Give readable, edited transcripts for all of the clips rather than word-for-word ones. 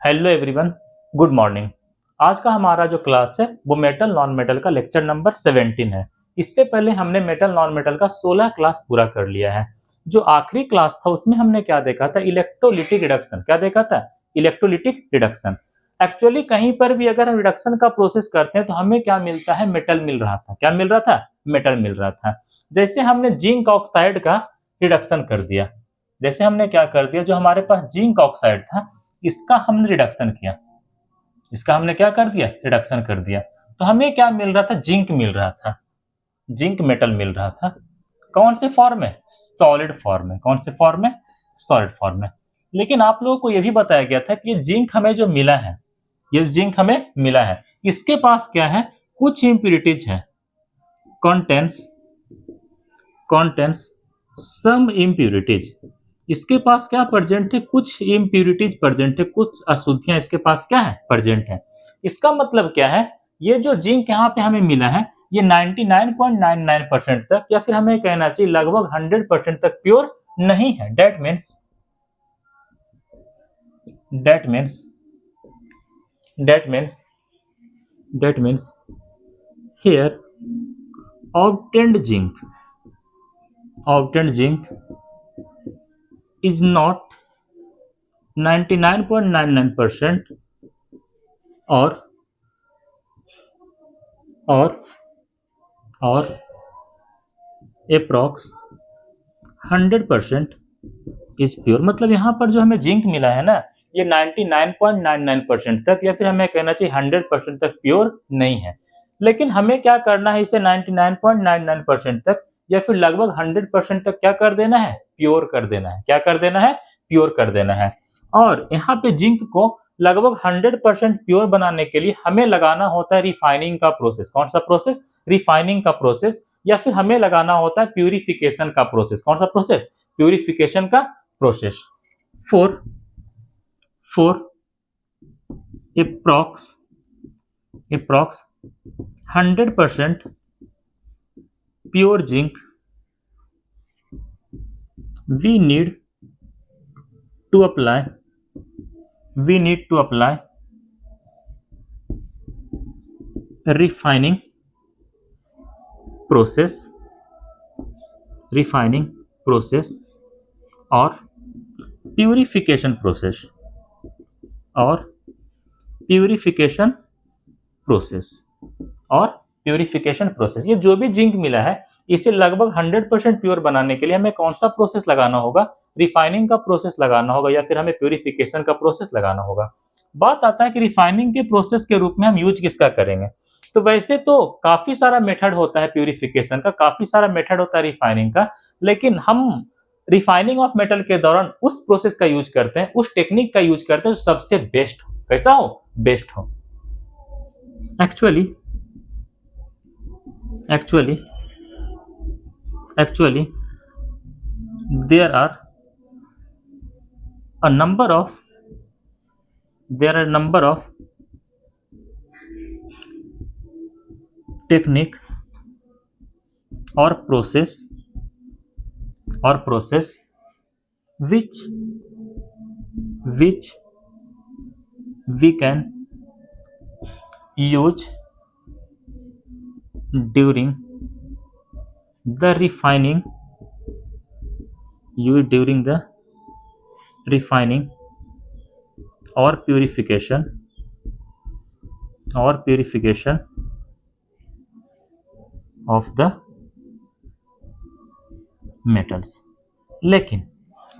Hello everyone, good morning. आज का हमारा जो क्लास है वो मेटल नॉन मेटल का लेक्चर नंबर 17 है। इससे पहले हमने मेटल नॉन मेटल का 16 क्लास पूरा कर लिया है। जो आखिरी क्लास था उसमें हमने क्या देखा था? Electrolytic reduction. क्या देखा था? Electrolytic reduction. एक्चुअली कहीं पर भी अगर हम रिडक्शन का प्रोसेस करते हैं तो हमें क्या मिलता है? मेटल मिल रहा था। क्या मिल रहा था? मेटल मिल रहा था। जैसे हमने जिंक ऑक्साइड का रिडक्शन कर दिया। जैसे हमने क्या कर दिया, जो हमारे पास जिंक ऑक्साइड था इसका हमने रिडक्शन किया। इसका हमने क्या कर दिया? रिडक्शन कर दिया। तो हमें क्या मिल रहा था? जिंक मिल रहा था। जिंक मेटल मिल रहा था। कौन से फॉर्म में? सॉलिड फॉर्म में। कौन से फॉर्म में? सॉलिड फॉर्म में। लेकिन आप लोगों को यह भी बताया गया था कि ये जिंक हमें जो मिला है, ये जिंक हमें मिला है, इसके पास क्या है? कुछ इंप्यूरिटीज है। कॉन्टेंस कॉन्टेंस सम इंप्यूरिटीज। इसके पास क्या प्रेजेंट है? कुछ इम्प्यूरिटीज प्रेजेंट है, कुछ अशुद्धियां इसके पास क्या है? प्रेजेंट है। इसका मतलब क्या है? ये जो जिंक यहाँ पे हमें मिला है ये 99.99% तक, या फिर हमें कहना चाहिए लगभग 100% तक प्योर नहीं है। That means that means that means that means here obtained zinc is not 99.99% or or or approx 100% is pure. मतलब यहाँ पर जो हमें जिंक मिला है ना, ये 99.99% तक, या फिर हमें कहना चाहिए 100% तक प्योर नहीं है। लेकिन हमें क्या करना है? इसे 99.99% तक या फिर लगभग 100% तक क्या कर देना है? प्योर कर देना है। क्या कर देना है? प्योर कर देना है। और यहाँ पे जिंक को लगभग 100% प्योर बनाने के लिए हमें लगाना होता है रिफाइनिंग का प्रोसेस। कौन सा प्रोसेस? रिफाइनिंग का प्रोसेस। या फिर हमें लगाना होता है प्यूरिफिकेशन का प्रोसेस। कौन सा प्रोसेस? प्यूरिफिकेशन का process. Four four approx 100% pure zinc we need to apply refining process और प्यूरिफिकेशन प्रोसेस और प्यूरिफिकेशन प्रोसेस। ये जो भी जिंक मिला है इसे लगभग 100% प्योर बनाने के लिए हमें कौन सा प्रोसेस लगाना होगा? रिफाइनिंग का प्रोसेस लगाना होगा, या फिर हमें प्यूरिफिकेशन का प्रोसेस लगाना होगा। बात आता है कि रिफाइनिंग के प्रोसेस के रूप में हम यूज किसका करेंगे? तो वैसे तो काफी सारा मेथड होता है प्यूरिफिकेशन का, काफी सारा मेथड होता है रिफाइनिंग का, लेकिन हम रिफाइनिंग ऑफ मेटल के दौरान उस प्रोसेस का यूज करते हैं, उस टेक्निक का यूज करते हैं जो सबसे बेस्ट हो। कैसा हो? बेस्ट हो। Actually there are a number of technique or process which we can use during the refining or purification of the metals। लेकिन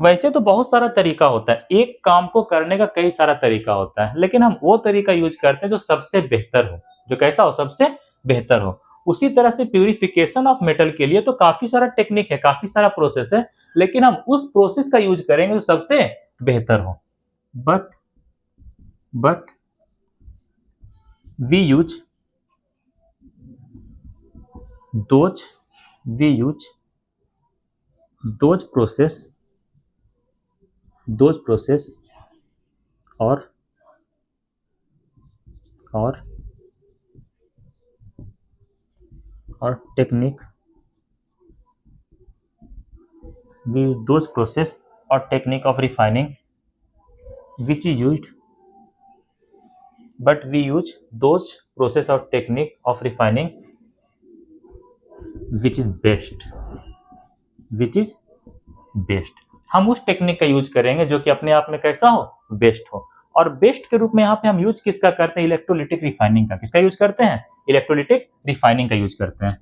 वैसे तो बहुत सारा तरीका होता है, एक काम को करने का कई सारा तरीका होता है, लेकिन हम वो तरीका यूज करते हैं जो सबसे बेहतर हो। जो कैसा हो? सबसे बेहतर हो। उसी तरह से प्यूरिफिकेशन ऑफ मेटल के लिए तो काफी सारा टेक्निक है, काफी सारा प्रोसेस है, लेकिन हम उस प्रोसेस का यूज करेंगे जो सबसे बेहतर हो। But we use those process or technique of refining which is used but we use those process or technique of refining which is best, which is best. हम उस टेक्निक का यूज करेंगे जो कि अपने आप में कैसा हो, बेस्ट हो। और बेस्ट के रूप में यहाँ पे हम यूज किसका करते हैं, इलेक्ट्रोलिटिक रिफाइनिंग का। किसका यूज करते हैं, इलेक्ट्रोलिटिक रिफाइनिंग का यूज करते हैं।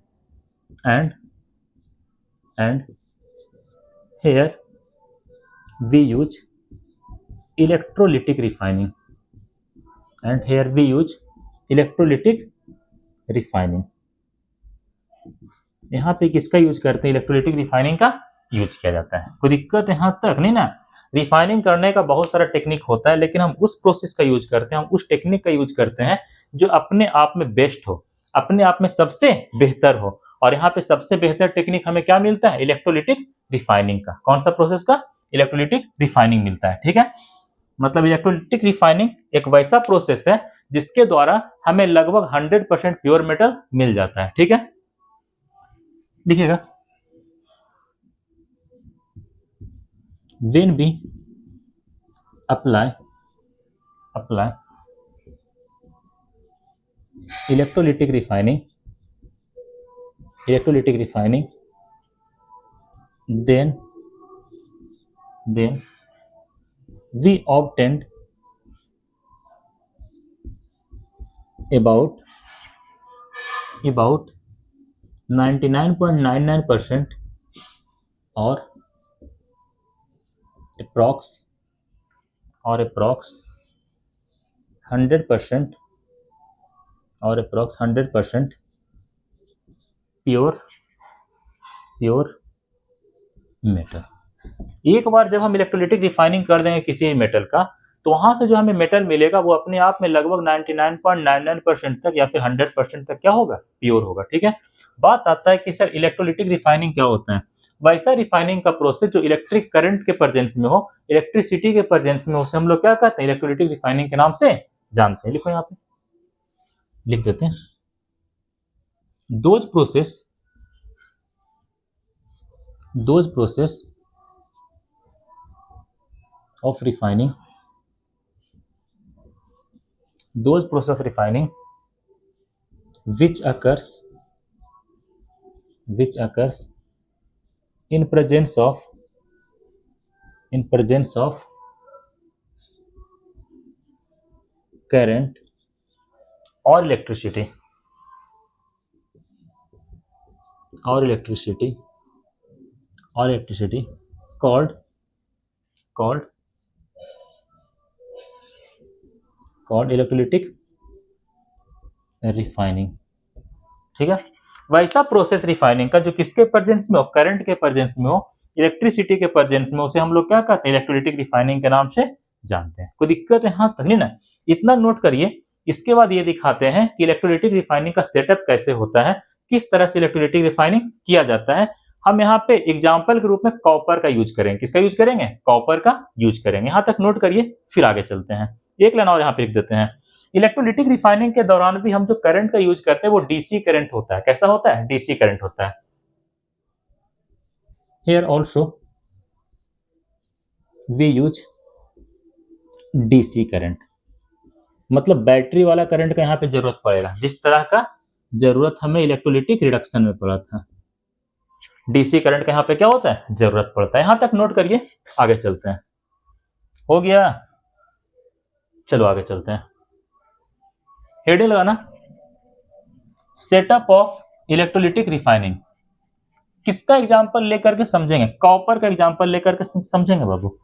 And here we use electrolytic refining, and here we use electrolytic refining. यहाँ पे किसका यूज करते हैं, इलेक्ट्रोलिटिक रिफाइनिंग का यूज किया जाता है। कोई दिक्कत यहाँ तक नहीं ना। रिफाइनिंग करने का बहुत सारा टेक्निक होता है, लेकिन हम उस प्रोसेस का यूज करते हैं, हम उस टेक्निक का यूज करते हैं जो अपने आप में बेस्ट हो, अपने आप में सबसे बेहतर हो। और यहाँ पे सबसे बेहतर टेक्निक हमें क्या मिलता है, इलेक्ट्रोलिटिक रिफाइनिंग का। कौन सा प्रोसेस का, इलेक्ट्रोलिटिक रिफाइनिंग मिलता है। ठीक है, मतलब इलेक्ट्रोलिटिक रिफाइनिंग एक वैसा प्रोसेस है जिसके द्वारा हमें लगभग 100% प्योर मेटल मिल जाता है। ठीक है, लिखिएगा, when we apply electrolytic refining, then we obtained about 99.99% or approx 100% pure metal. एक बार जब हम इलेक्ट्रोलिटिक रिफाइनिंग कर देंगे किसी मेटल का, तो वहां से जो हमें मेटल मिलेगा वो अपने आप में लगभग 99.99% तक या फिर 100% तक क्या होगा, प्योर होगा। ठीक है, बात आता है कि सर इलेक्ट्रोलिटिक रिफाइनिंग क्या होता है। वैसा रिफाइनिंग का प्रोसेस जो इलेक्ट्रिक करंट के प्रेजेंस में हो, इलेक्ट्रिसिटी के प्रेजेंस में, उसे हम लोग क्या कहते हैं, इलेक्ट्रोलिटिक रिफाइनिंग के नाम से जानते हैं। लिखो यहाँ पे, लिख देते हैं, those process of refining which occurs in presence of current or electricity called electrolytic refining. ठीक है, वैसा प्रोसेस रिफाइनिंग का जो किसके प्रेजेंस में हो, करंट के प्रेजेंस में हो, इलेक्ट्रिसिटी के प्रेजेंस में, उसे हम लोग क्या कहते हैं, इलेक्ट्रोलिटिक रिफाइनिंग के नाम से जानते हैं। कोई दिक्कत है यहाँ तक नहीं ना, इतना नोट करिए। इसके बाद ये दिखाते हैं कि इलेक्ट्रोलिटिक रिफाइनिंग का सेटअप कैसे होता है, किस तरह से इलेक्ट्रोलिटिक रिफाइनिंग किया जाता है। हम यहाँ पे एग्जाम्पल के रूप में कॉपर का यूज करेंगे। किसका यूज करेंगे, कॉपर का यूज करेंगे। यहाँ तक नोट करिए, फिर आगे चलते हैं। एक लाइन और यहाँ पे लिख देते हैं, इलेक्ट्रोलिटिक रिफाइनिंग के दौरान भी हम जो करंट का यूज करते हैं वो डीसी करंट होता है। कैसा होता है, डीसी करंट होता है। Here also we use DC current, मतलब बैटरी वाला करंट का यहाँ पे जरूरत पड़ेगा, जिस तरह का जरूरत हमें इलेक्ट्रोलिटिक रिडक्शन में पड़ा था। डीसी करंट का यहाँ पे क्या होता है, जरूरत पड़ता है। यहां तक नोट करिए, आगे चलते हैं। हो गया, चलो आगे चलते हैं। हेडिंग लगाना, सेटअप ऑफ इलेक्ट्रोलिटिक रिफाइनिंग। किसका एग्जांपल लेकर के समझेंगे, कॉपर का एग्जांपल लेकर के समझेंगे बाबू।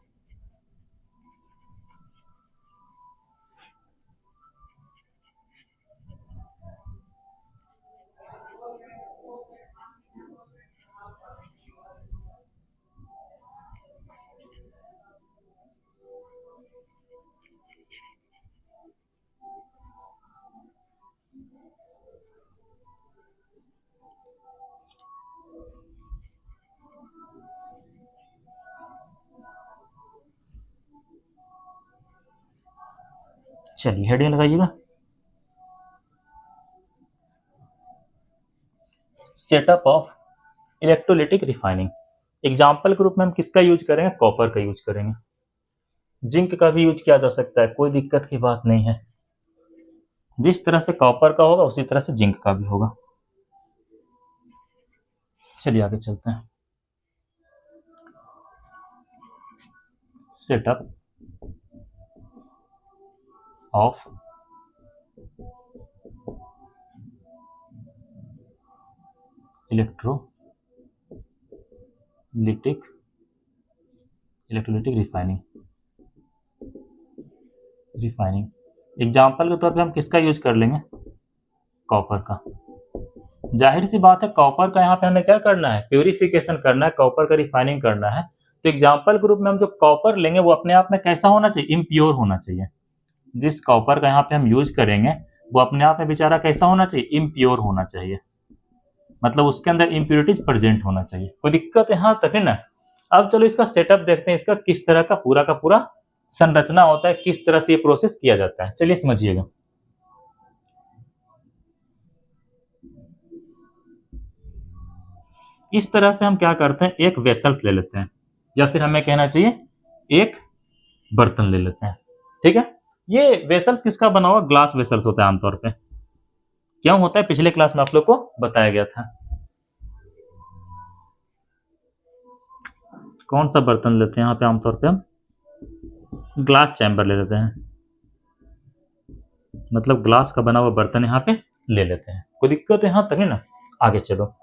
चलिए हेडिंग लगाइएगा, setup of electrolytic refining. Example के रूप में हम किसका यूज करेंगे, कॉपर का यूज करेंगे। जिंक का भी यूज किया जा सकता है, कोई दिक्कत की बात नहीं है। जिस तरह से कॉपर का होगा उसी तरह से जिंक का भी होगा। चलिए आगे चलते हैं। Setup of electrolytic refining example के तौर पे हम किसका यूज कर लेंगे? कॉपर का। जाहिर सी बात है कॉपर का यहाँ पे हमें क्या करना है? प्यूरिफिकेशन करना है, कॉपर का रिफाइनिंग करना है। तो एग्जाम्पल के रूप में हम जो कॉपर लेंगे वो अपने आप में कैसा होना चाहिए? इम्प्योर होना चाहिए। जिस कॉपर का यहाँ पे हम यूज करेंगे वो अपने आप में बेचारा कैसा होना चाहिए? इम्प्योर होना चाहिए, मतलब उसके अंदर इम्प्योरिटीज प्रेजेंट होना चाहिए। कोई दिक्कत यहाँ तक है ना? अब चलो इसका सेटअप देखते हैं, इसका किस तरह का पूरा संरचना होता है, किस तरह से ये प्रोसेस किया जाता है। चलिए समझिएगा। इस तरह से हम क्या करते हैं, एक वेसल्स ले लेते हैं, या फिर हमें कहना चाहिए एक बर्तन ले लेते हैं। ठीक है, ये वेसल्स किसका बना हुआ? ग्लास वेसल्स होता है आमतौर पे। क्यों होता है? पिछले क्लास में आप लोग को बताया गया था। कौन सा बर्तन लेते हैं यहाँ पे? आमतौर पे हम ग्लास चैम्बर ले लेते हैं, मतलब ग्लास का बना हुआ बर्तन यहाँ पे ले लेते हैं। कोई दिक्कत यहाँ तक है ना? आगे चलो,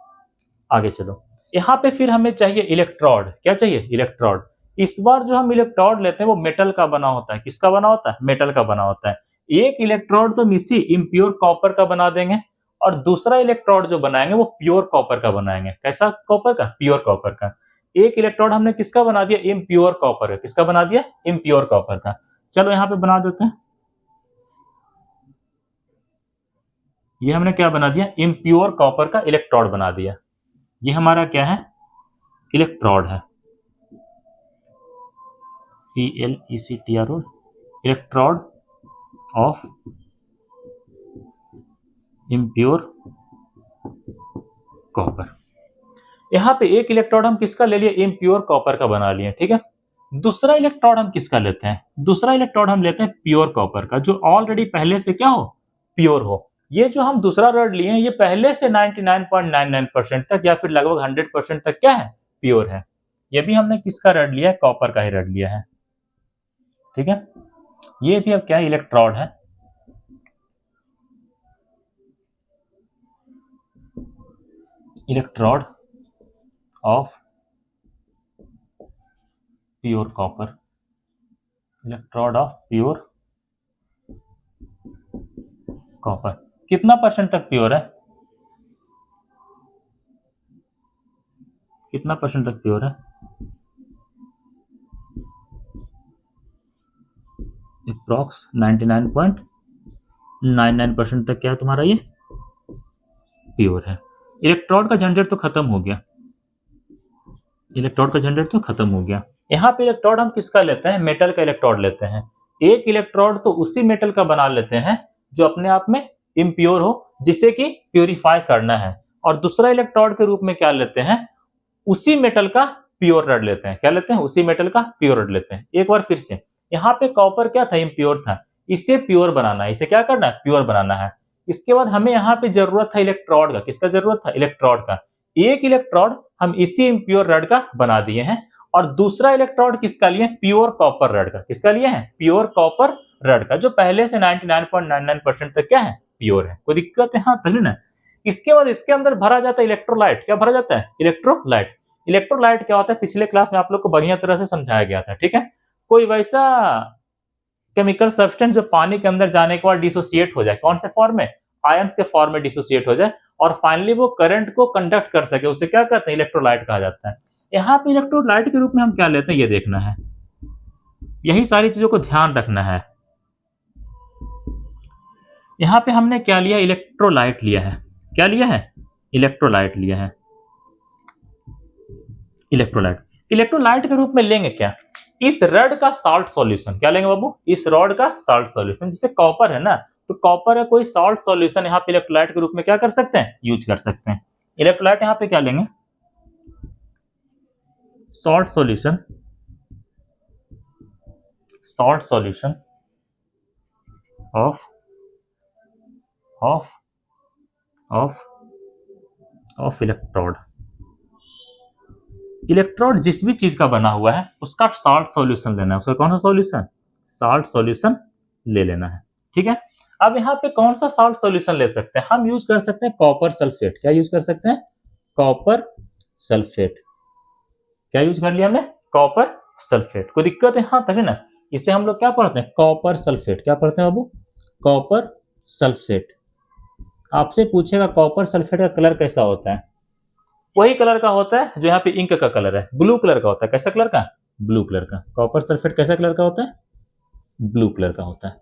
आगे चलो। यहाँ पे फिर हमें चाहिए इलेक्ट्रोड। क्या चाहिए? इलेक्ट्रोड। इस बार जो हम इलेक्ट्रोड लेते हैं वो मेटल का बना होता है। किसका बना होता है? मेटल का बना होता है। एक इलेक्ट्रोड तो हम इसी इम्प्योर कॉपर का बना देंगे, और दूसरा इलेक्ट्रोड जो बनाएंगे वो प्योर कॉपर का बनाएंगे। कैसा कॉपर का? प्योर कॉपर का। एक इलेक्ट्रोड हमने किसका बना दिया? इम्प्योर कॉपर का। किसका बना दिया? इम्प्योर कॉपर का। चलो यहाँ पे बना देते हैं। ये हमने क्या बना दिया? इम्प्योर कॉपर का इलेक्ट्रोड बना दिया। ये हमारा क्या है? इलेक्ट्रोड है। ELECTROD, electrode of impure copper. यहाँ पे एक इलेक्ट्रोड हम किसका ले लिए? इम्प्योर कॉपर का बना लिए। ठीक है, दूसरा इलेक्ट्रोड हम किसका लेते हैं? दूसरा इलेक्ट्रोड हम लेते हैं प्योर कॉपर का, जो ऑलरेडी पहले से क्या हो? प्योर हो। ये जो हम दूसरा रड लिए हैं ये पहले से 99.99% तक या फिर लगभग 100% तक क्या है? प्योर है। ये भी हमने किसका रड लिया है? कॉपर का ही रड लिया है। ठीक है, ये भी अब क्या है? इलेक्ट्रोड है। Electrode of pure copper, electrode of pure copper. कितना परसेंट तक प्योर है? कितना परसेंट तक प्योर है? अप्रॉक्स 99.99% तक क्या है तुम्हारा? ये प्योर है। इलेक्ट्रोड का झंझट तो खत्म हो गया, इलेक्ट्रोड का झंझट तो खत्म हो गया। यहाँ पे इलेक्ट्रोड हम किसका लेते हैं? मेटल का इलेक्ट्रोड लेते हैं। एक इलेक्ट्रोड तो उसी मेटल का बना लेते हैं जो अपने आप में इम्प्योर हो, जिसे कि प्योरीफाई करना है। और दूसरा इलेक्ट्रोड के रूप में क्या लेते हैं? उसी मेटल का प्योर रड लेते हैं। क्या लेते हैं? उसी मेटल का प्योर रड लेते हैं। एक बार फिर से, यहाँ पे कॉपर क्या था? इम्प्योर था। इसे प्योर बनाना है, इसे क्या करना है? प्योर बनाना है। इसके बाद हमें यहाँ पे जरूरत था इलेक्ट्रोड का। किसका जरूरत था? इलेक्ट्रोड का। एक इलेक्ट्रोड हम इसी इम्प्योर रड का बना दिए हैं, और दूसरा इलेक्ट्रोड किसका लिए? प्योर कॉपर रड का। किसका लिए है? प्योर कॉपर रड का, जो पहले से 99.99% तक क्या है? प्योर है। कोई दिक्कत है? हाँ तभी ना। इसके बाद इसके अंदर भरा जाता है इलेक्ट्रोलाइट। क्या भरा जाता है? इलेक्ट्रोलाइट। इलेक्ट्रोलाइट क्या होता है? पिछले क्लास में आप लोग को बढ़िया तरह से समझाया गया था। ठीक है, कोई वैसा केमिकल सब्सटेंस जो पानी के अंदर जाने के बाद डिसोसिएट हो जाए। कौन से फॉर्म में? आयंस के फॉर्म में डिसोसिएट हो जाए, और फाइनली वो करंट को कंडक्ट कर सके, उसे क्या कहते हैं? इलेक्ट्रोलाइट कहा जाता है। यहाँ पे इलेक्ट्रोलाइट के रूप में हम क्या लेते हैं ये देखना है, यही सारी चीजों को ध्यान रखना है। यहाँ पे हमने क्या लिया? इलेक्ट्रोलाइट लिया है। क्या लिया है? इलेक्ट्रोलाइट लिया है। इलेक्ट्रोलाइट, इलेक्ट्रोलाइट के रूप में लेंगे क्या? इस रड का साल्ट सॉल्यूशन। क्या लेंगे बाबू? इस रॉड का साल्ट सॉल्यूशन। जैसे कॉपर है ना, तो कॉपर है, कोई साल्ट सॉल्यूशन यहाँ पे इलेक्ट्रोलाइट के रूप में क्या कर सकते हैं? यूज कर सकते हैं। इलेक्ट्रोलाइट यहाँ पे क्या लेंगे? Salt solution, salt solution of of of of electrode. Electrode जिस भी चीज का बना हुआ है उसका साल्ट सॉल्यूशन लेना है। उसका कौन सा सॉल्यूशन? साल्ट सॉल्यूशन ले लेना है। ठीक है, अब यहाँ पे कौन सा साल्ट सॉल्यूशन ले सकते हैं? हम यूज कर सकते हैं कॉपर सल्फेट। क्या यूज कर सकते हैं? Copper sulphate. क्या यूज कर लिया हमने? Copper sulphate. कोई दिक्कत है यहाँ तक है ना? इसे हम लोग क्या पढ़ते हैं? Copper sulphate. क्या पढ़ते हैं बाबू? Copper sulphate. आपसे पूछेगा कॉपर सल्फेट का कलर कैसा होता है? वही कलर का होता है जो यहाँ पे इंक का कलर है, ब्लू कलर का होता है। कैसा कलर का? ब्लू कलर का। कॉपर सल्फेट कैसा कलर का होता है? ब्लू कलर का होता है।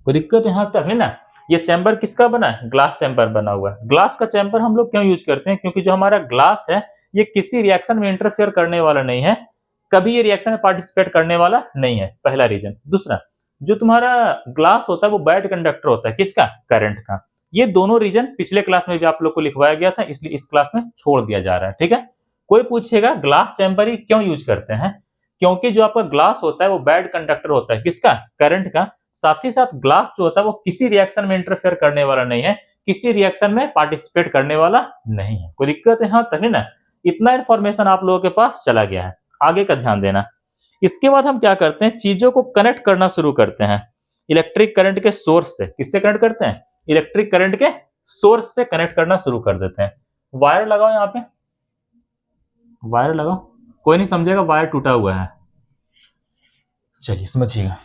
कोई दिक्कत यहाँ तक है ना? ये चैम्बर किसका बना है? ग्लास चैम्बर बना हुआ है। ग्लास का चैम्बर हम लोग क्यों यूज करते हैं? क्योंकि जो हमारा ग्लास है ये किसी रिएक्शन में इंटरफेयर करने वाला नहीं है, कभी ये रिएक्शन में पार्टिसिपेट करने वाला नहीं है, पहला रीजन। दूसरा, जो तुम्हारा ग्लास होता है वो बैड कंडक्टर होता है। किसका? करंट का। ये दोनों रीजन पिछले क्लास में भी आप लोग को लिखवाया गया था, इसलिए इस क्लास में छोड़ दिया जा रहा है। ठीक है, कोई पूछेगा ग्लास चैम्बर ही क्यों यूज करते हैं? क्योंकि जो आपका ग्लास होता है वो बैड कंडक्टर होता है। किसका? करंट का। साथ ही साथ ग्लास जो होता है वो किसी रिएक्शन में इंटरफेयर करने वाला नहीं है, किसी रिएक्शन में पार्टिसिपेट करने वाला नहीं है। कोई दिक्कत है यहाँ तक है ना? इतना इंफॉर्मेशन आप लोगों के पास चला गया है, आगे का ध्यान देना। इसके बाद हम क्या करते हैं? चीजों को कनेक्ट करना शुरू करते हैं इलेक्ट्रिक करंट के सोर्स से। किससे कनेक्ट करते हैं? इलेक्ट्रिक करंट के सोर्स से कनेक्ट करना शुरू कर देते हैं। वायर लगाओ, यहाँ पे वायर लगाओ। कोई नहीं समझेगा वायर टूटा हुआ है, चलिए समझिएगा।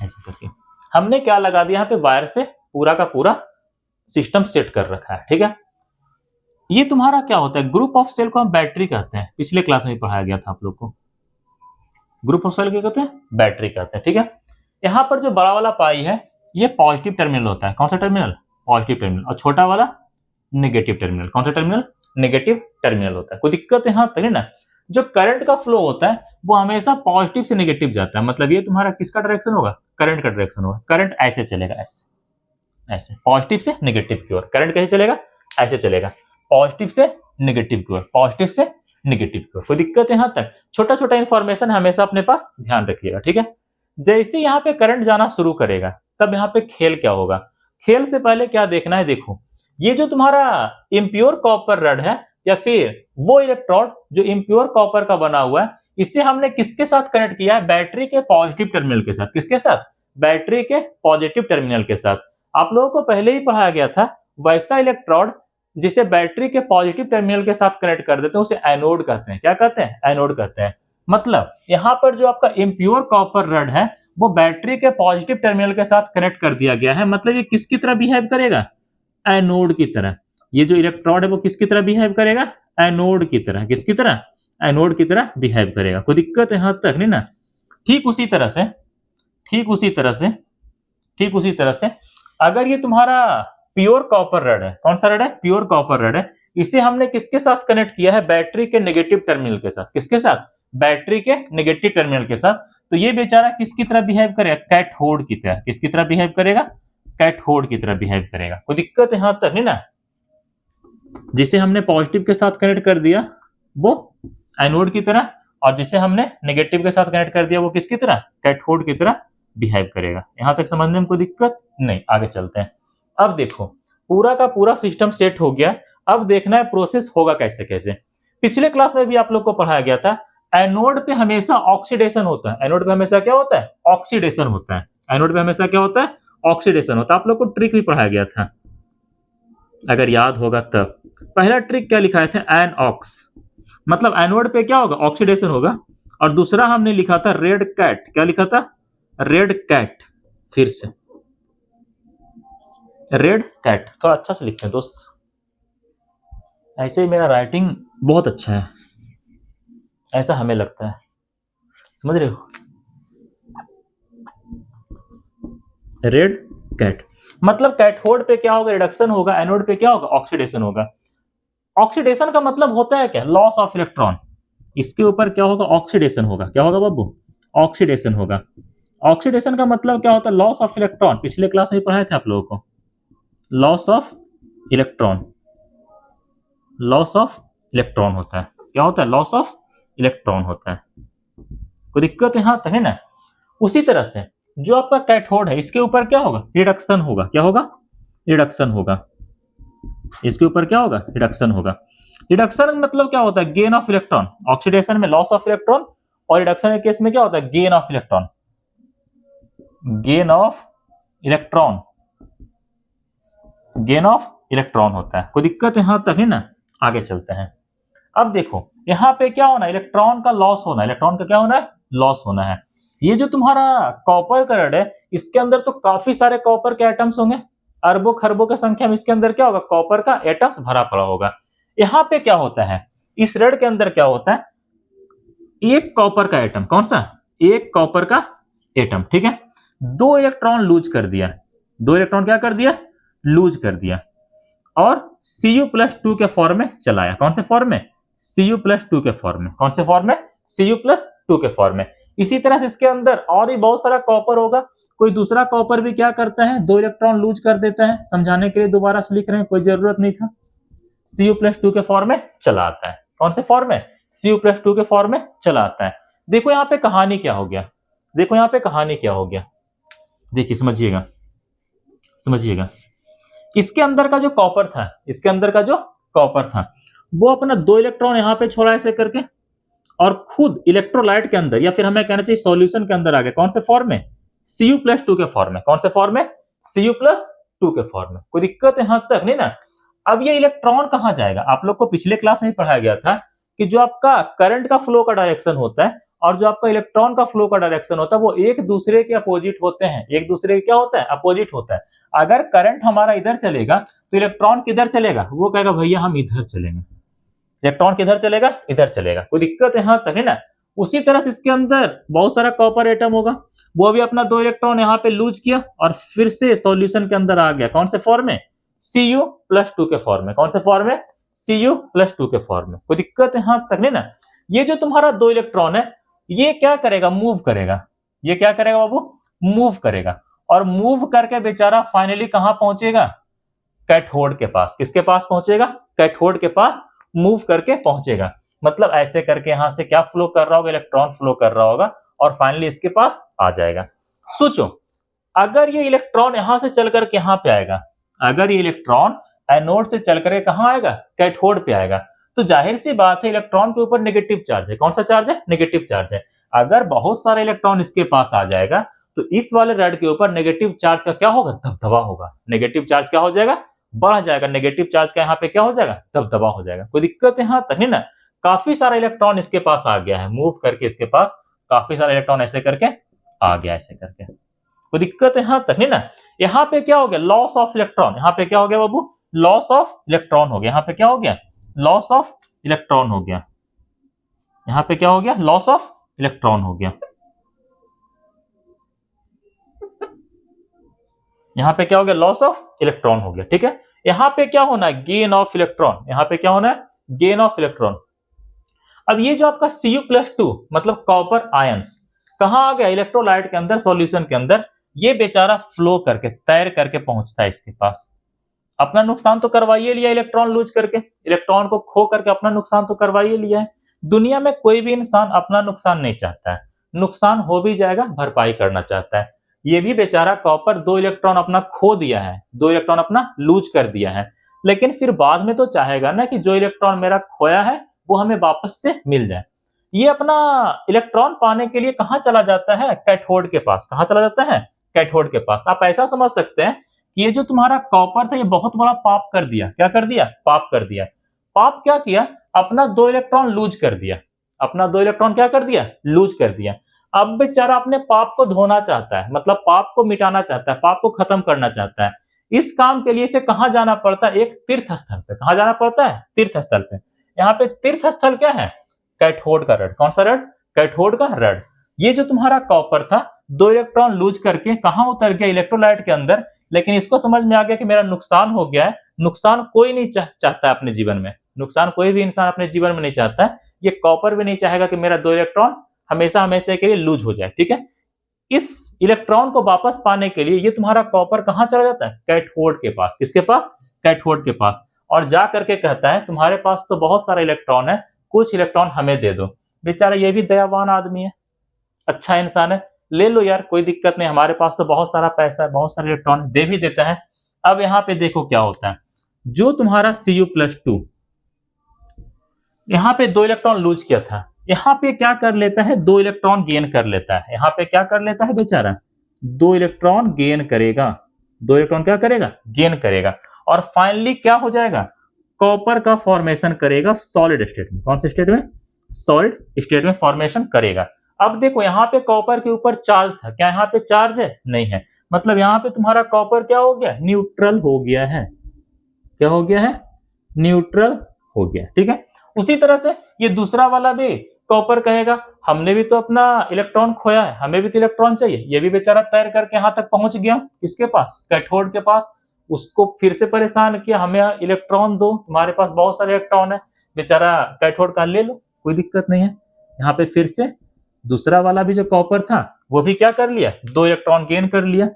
ऐसे करके हमने क्या लगा दिया यहाँ पे? वायर से पूरा का पूरा सिस्टम सेट कर रखा है। ठीक है, ये तुम्हारा क्या होता है? ग्रुप ऑफ सेल को हम बैटरी कहते हैं। पिछले क्लास में पढ़ाया गया था आप लोग को। ग्रुप ऑफ सेल क्या कहते हैं? बैटरी कहते हैं। ठीक है, यहाँ पर जो बड़ा वाला पाई है ये पॉजिटिव टर्मिनल होता है। कौन सा टर्मिनल? Positive terminal. और छोटा वाला नेगेटिव टर्मिनल। कौन सा टर्मिनल? नेगेटिव टर्मिनल होता है। कोई दिक्कत यहाँ तक है ना? जो करंट का फ्लो होता है वो हमेशा पॉजिटिव से नेगेटिव जाता है। मतलब ये तुम्हारा किसका डायरेक्शन होगा? करंट का डायरेक्शन होगा। करंट ऐसे चलेगा, ऐसे ऐसे, पॉजिटिव से नेगेटिव की ओर। करंट कैसे चलेगा? ऐसे चलेगा, पॉजिटिव से नेगेटिव की ओर, पॉजिटिव से नेगेटिव की ओर। कोई दिक्कत है यहाँ तक? छोटा छोटा इंफॉर्मेशन हमेशा अपने पास ध्यान रखिएगा। ठीक है, जैसे यहाँ पे करंट जाना शुरू करेगा तब यहाँ पे खेल क्या होगा? खेल से पहले क्या देखना है? देखो, ये जो तुम्हारा इम्प्योर कॉपर रड है या फिर वो इलेक्ट्रोड जो इम्प्योर कॉपर का बना हुआ है, इसे हमने किसके साथ कनेक्ट किया है? बैटरी के पॉजिटिव टर्मिनल के साथ। किसके साथ? बैटरी के पॉजिटिव टर्मिनल के साथ। आप लोगों को पहले ही पढ़ाया गया था, वैसा इलेक्ट्रोड जिसे बैटरी के पॉजिटिव टर्मिनल के साथ कनेक्ट कर देते हैं उसे एनोड कहते हैं। क्या कहते हैं? एनोड कहते हैं। मतलब यहाँ पर जो आपका इम्प्योर कॉपर रड है वो बैटरी के पॉजिटिव टर्मिनल के साथ कनेक्ट कर दिया गया है। मतलब ये किसकी तरह बिहेव करेगा? एनोड की तरह। ये जो इलेक्ट्रोड है वो किसकी तरह बिहेव करेगा? एनोड की तरह। किसकी तरह? एनोड की तरह बिहेव करेगा। कोई दिक्कत है यहाँ तक नहीं ना? ठीक उसी तरह से, ठीक उसी तरह से, ठीक उसी तरह से अगर ये तुम्हारा प्योर कॉपर रड है, कौन सा रड है? प्योर कॉपर रड है, इसे हमने किसके साथ कनेक्ट किया है? बैटरी के नेगेटिव टर्मिनल के साथ। किसके साथ? बैटरी के नेगेटिव टर्मिनल के साथ। तो ये बेचारा किसकी तरह बिहेव करेगा? कैथोड की तरह। किसकी तरह बिहेव करेगा? कैथोड की तरह बिहेव करेगा। कोई दिक्कत है यहाँ तक नहीं ना? जिसे हमने पॉजिटिव के साथ कनेक्ट कर दिया वो एनोड की तरह, और जिसे हमने नेगेटिव के साथ कनेक्ट कर दिया वो किसकी तरह? कैथोड की तरह बिहेव करेगा। यहां तक समझने में कोई दिक्कत नहीं? आगे चलते हैं। अब देखो, पूरा का पूरा सिस्टम सेट हो गया। अब देखना है प्रोसेस होगा कैसे कैसे। पिछले क्लास में भी आप लोग को पढ़ाया गया था, एनोड पे हमेशा ऑक्सीडेशन होता है। एनोड पे हमेशा क्या होता है? ऑक्सीडेशन होता है। एनोड पे हमेशा क्या होता है? ऑक्सीडेशन होता है। आप लोग को ट्रिक भी पढ़ाया गया था, अगर याद होगा तब। पहला ट्रिक क्या लिखा था? एनऑक्स। मतलब एनोड पे क्या होगा? ऑक्सीडेशन होगा। और दूसरा हमने लिखा था रेड कैट। क्या लिखा था? Red cat. फिर से रेड कैट। थोड़ा अच्छा से लिखते हैं दोस्त, ऐसे ही मेरा राइटिंग बहुत अच्छा है, ऐसा हमें लगता है। समझ रहे हो? रेड कैट मतलब कैथोड पे क्या होगा? रिडक्शन होगा। एनोड पे क्या होगा? ऑक्सीडेशन होगा। ऑक्सीडेशन का मतलब होता है क्या? Loss of electron. इसके ऊपर क्या होगा? ऑक्सीडेशन होगा। क्या होगा बाबू? ऑक्सीडेशन होगा। ऑक्सीडेशन का मतलब क्या होता है? Loss of electron. पिछले क्लास में पढ़ाए थे आप लोगों को, loss of electron. Loss of electron होता है। क्या होता है? लॉस ऑफ इलेक्ट्रॉन होता है। कोई दिक्कत यहाँ तक है ना। उसी तरह से जो आपका कैथोड है इसके ऊपर क्या होगा, रिडक्शन होगा। क्या होगा, रिडक्शन होगा। इसके ऊपर क्या होगा, रिडक्शन होगा। रिडक्शन मतलब क्या होता है, गेन ऑफ इलेक्ट्रॉन। ऑक्सीडेशन में लॉस ऑफ इलेक्ट्रॉन और रिडक्शन के केस में क्या होता है, gain of electron. Gain of electron, gain of electron होता है। कोई दिक्कत यहां तक है ना। आगे चलते हैं। अब देखो यहां पे क्या होना है, इलेक्ट्रॉन का लॉस होना है। इलेक्ट्रॉन का क्या होना है, लॉस होना है। ये जो तुम्हारा कॉपर का रड है इसके अंदर तो काफी सारे कॉपर के एटम्स होंगे, अरबों खरबों की संख्या में इसके अंदर क्या होगा, कॉपर का एटम्स भरा पड़ा होगा। यहाँ पे क्या होता है, इस रड के अंदर क्या होता है, एक कॉपर का एटम, कौन सा, एक कॉपर का एटम, ठीक है, 2 इलेक्ट्रॉन लूज कर दिया। 2 इलेक्ट्रॉन क्या कर दिया, लूज कर दिया और Cu+2 के फॉर्म में चलाया। कौन से फॉर्म में, Cu+2 के फॉर्म में। कौन से फॉर्म में, Cu+2 के फॉर्म में। इसी तरह से इसके अंदर और भी बहुत सारा कॉपर होगा। कोई दूसरा कॉपर भी क्या करता है, 2 इलेक्ट्रॉन लूज कर देता है। समझाने के लिए दोबारा से लिख रहे हैं, कोई जरूरत नहीं था। Cu+2 के फॉर्म में चला आता है। कौन से फॉर्म में, Cu+2 के फॉर्म में चला आता है। देखो यहाँ पे कहानी क्या हो गया, देखो यहाँ पे कहानी क्या हो गया, देखिए समझिएगा, समझिएगा। इसके अंदर का जो कॉपर था, इसके अंदर का जो कॉपर था वो अपना 2 इलेक्ट्रॉन यहाँ पे छोड़ा ऐसे करके और खुद इलेक्ट्रोलाइट के अंदर, या फिर हमें कहना चाहिए सॉल्यूशन के अंदर आ गया। कौन से फॉर्म में, Cu+2 के फॉर्म में। कौन से फॉर्म में, Cu+2 के फॉर्म में। कोई दिक्कत यहां तक नहीं ना। अब ये इलेक्ट्रॉन कहां जाएगा, आप लोग को पिछले क्लास में ही पढ़ाया गया था कि जो आपका करंट का फ्लो का डायरेक्शन होता है और जो आपका इलेक्ट्रॉन का फ्लो का डायरेक्शन होता है वो एक दूसरे के अपोजिट होते हैं। एक दूसरे के क्या होता है, अपोजिट होता है। अगर करंट हमारा इधर चलेगा तो इलेक्ट्रॉन किधर चलेगा, वो कहेगा भैया हम इधर चलेंगे। इलेक्ट्रॉन किधर चलेगा, इधर चलेगा। कोई दिक्कत यहां तक है ना। उसी तरह से इसके अंदर बहुत सारा कॉपर एटम होगा, वो भी अपना 2 इलेक्ट्रॉन यहाँ पे लूज किया और फिर से सॉल्यूशन के अंदर आ गया। कौन से फॉर्म में, Cu+2 के फॉर्म में। कौन से फॉर्म में, Cu+2 के फॉर्म में। कोई दिक्कत यहां तक नहीं ना। ये जो तुम्हारा 2 इलेक्ट्रॉन है ये क्या करेगा, मूव करेगा। ये क्या करेगा बाबू, मूव करेगा और मूव करके बेचारा फाइनली कहां पहुंचेगा, कैथोड के पास। किसके पास पहुंचेगा, कैथोड के पास मूव करके पहुंचेगा। मतलब ऐसे करके यहां से क्या फ्लो कर रहा होगा, इलेक्ट्रॉन फ्लो कर रहा होगा और फाइनली इसके पास आ जाएगा। सोचो अगर ये इलेक्ट्रॉन यहां से चल करके यहां पे आएगा, अगर ये इलेक्ट्रॉन एनोड से चल करके कहां आएगा, कैथोड पे आएगा, तो जाहिर सी बात है इलेक्ट्रॉन के ऊपर नेगेटिव चार्ज है। कौन सा चार्ज है, नेगेटिव चार्ज है। अगर बहुत सारे इलेक्ट्रॉन इसके पास आ जाएगा तो इस वाले रड के ऊपर नेगेटिव चार्ज का क्या होगा, दबदबा होगा। नेगेटिव चार्ज क्या हो जाएगा, बढ़ जाएगा। नेगेटिव चार्ज का यहाँ पे क्या हो जाएगा, दबदबा हो जाएगा। कोई दिक्कत यहाँ तक नहीं ना। काफी सारा इलेक्ट्रॉन इसके पास आ गया है, मूव करके इसके पास काफी सारे इलेक्ट्रॉन ऐसे करके आ गया, ऐसे करके। कोई दिक्कत यहाँ तक नहीं ना। यहाँ पे क्या हो गया, लॉस ऑफ इलेक्ट्रॉन। यहाँ पे क्या हो गया बाबू, लॉस ऑफ इलेक्ट्रॉन हो गया। यहाँ पे क्या हो गया, लॉस ऑफ इलेक्ट्रॉन हो गया। यहाँ पे क्या हो गया, लॉस ऑफ इलेक्ट्रॉन हो गया। यहाँ पे क्या हो गया, लॉस ऑफ इलेक्ट्रॉन हो गया। ठीक है, यहाँ पे क्या होना है, गेन ऑफ इलेक्ट्रॉन। यहाँ पे क्या होना है, गेन ऑफ इलेक्ट्रॉन। अब ये जो आपका Cu+2 मतलब कॉपर आयंस कहां आ गया, इलेक्ट्रोलाइट के अंदर, सॉल्यूशन के अंदर। ये बेचारा फ्लो करके, तैर करके पहुंचता है इसके पास। अपना नुकसान तो करवाइए लिया इलेक्ट्रॉन लूज करके, इलेक्ट्रॉन को खो करके अपना नुकसान तो करवाइए लिया है। दुनिया में कोई भी इंसान अपना नुकसान नहीं चाहता है, नुकसान हो भी जाएगा भरपाई करना चाहता है। ये भी बेचारा कॉपर 2 इलेक्ट्रॉन अपना खो दिया है, 2 इलेक्ट्रॉन अपना लूज कर दिया है, लेकिन फिर बाद में तो चाहेगा ना कि जो इलेक्ट्रॉन मेरा खोया है वो हमें वापस से मिल जाए। ये अपना इलेक्ट्रॉन पाने के लिए कहां चला जाता है, कैथोड के पास। कहां चला जाता है, कैथोड के पास। आप ऐसा समझ सकते हैं कि ये जो तुम्हारा कॉपर था ये बहुत बड़ा पाप कर दिया। क्या कर दिया, पाप कर दिया। पाप क्या किया, अपना 2 इलेक्ट्रॉन लूज कर दिया। अपना 2 इलेक्ट्रॉन क्या कर दिया, लूज कर दिया। अब बेचारा अपने पाप को धोना चाहता है, मतलब पाप को मिटाना चाहता है, पाप को खत्म करना चाहता है। इस काम के लिए इसे कहां जाना पड़ता है, एक तीर्थ स्थल पे। कहां जाना पड़ता है, तीर्थ स्थल पे। यहाँ पे तीर्थ स्थल क्या है, कैथोड का रड। कौन सा रड, कैथोड का रड। ये जो तुम्हारा कॉपर था 2 इलेक्ट्रॉन लूज करके कहां उतर गया, इलेक्ट्रोलाइट के अंदर। लेकिन इसको समझ में आ गया कि मेरा नुकसान हो गया है। नुकसान कोई नहीं चाहता है अपने जीवन में, नुकसान कोई भी इंसान अपने जीवन में नहीं चाहता है। ये कॉपर भी नहीं चाहेगा कि मेरा 2 इलेक्ट्रॉन हमेशा हमेशा के लिए लूज हो जाए। ठीक है, इस इलेक्ट्रॉन को वापस पाने के लिए ये तुम्हारा कॉपर कहां चला जाता है, कैथोड के पास। किसके पास, कैथोड के पास। और जा करके कहता है तुम्हारे पास तो बहुत सारे इलेक्ट्रॉन है, कुछ इलेक्ट्रॉन हमें दे दो। बेचारा ये भी दयावान आदमी है, अच्छा इंसान है, ले लो यार, कोई दिक्कत नहीं, हमारे पास तो बहुत सारा पैसा है, बहुत सारे इलेक्ट्रॉन दे भी देता है। अब यहाँ पे देखो क्या होता है, जो तुम्हारा Cu+2 यहाँ पे 2 इलेक्ट्रॉन लूज किया था, यहाँ पे क्या कर लेता है, 2 इलेक्ट्रॉन गेन कर लेता है। यहाँ पे क्या कर लेता है बेचारा, 2 इलेक्ट्रॉन गेन करेगा, 2 इलेक्ट्रॉन क्या करेगा, गेन करेगा, और फाइनली क्या हो जाएगा, कॉपर का फॉर्मेशन करेगा सॉलिड स्टेट में। कौन से स्टेट में, सॉलिड स्टेट में फॉर्मेशन करेगा। अब देखो यहाँ पे कॉपर के ऊपर चार्ज था, क्या यहाँ पे चार्ज है, नहीं है, मतलब यहाँ पे तुम्हारा कॉपर क्या हो गया, न्यूट्रल हो गया है। क्या हो गया है, न्यूट्रल हो गया। ठीक है, उसी तरह से ये दूसरा वाला भी कॉपर कहेगा हमने भी तो अपना इलेक्ट्रॉन खोया है, हमें भी तो इलेक्ट्रॉन चाहिए। ये भी बेचारा तैर करके यहाँ तक पहुंच गया, किसके पास, कैथोड के पास। उसको फिर से परेशान किया, हमें इलेक्ट्रॉन दो, तुम्हारे पास बहुत सारे इलेक्ट्रॉन है। बेचारा कैथोड का ले लो, कोई दिक्कत नहीं है। यहाँ पे फिर से दूसरा वाला भी जो कॉपर था वो भी क्या कर लिया, 2 इलेक्ट्रॉन गेन कर लिया,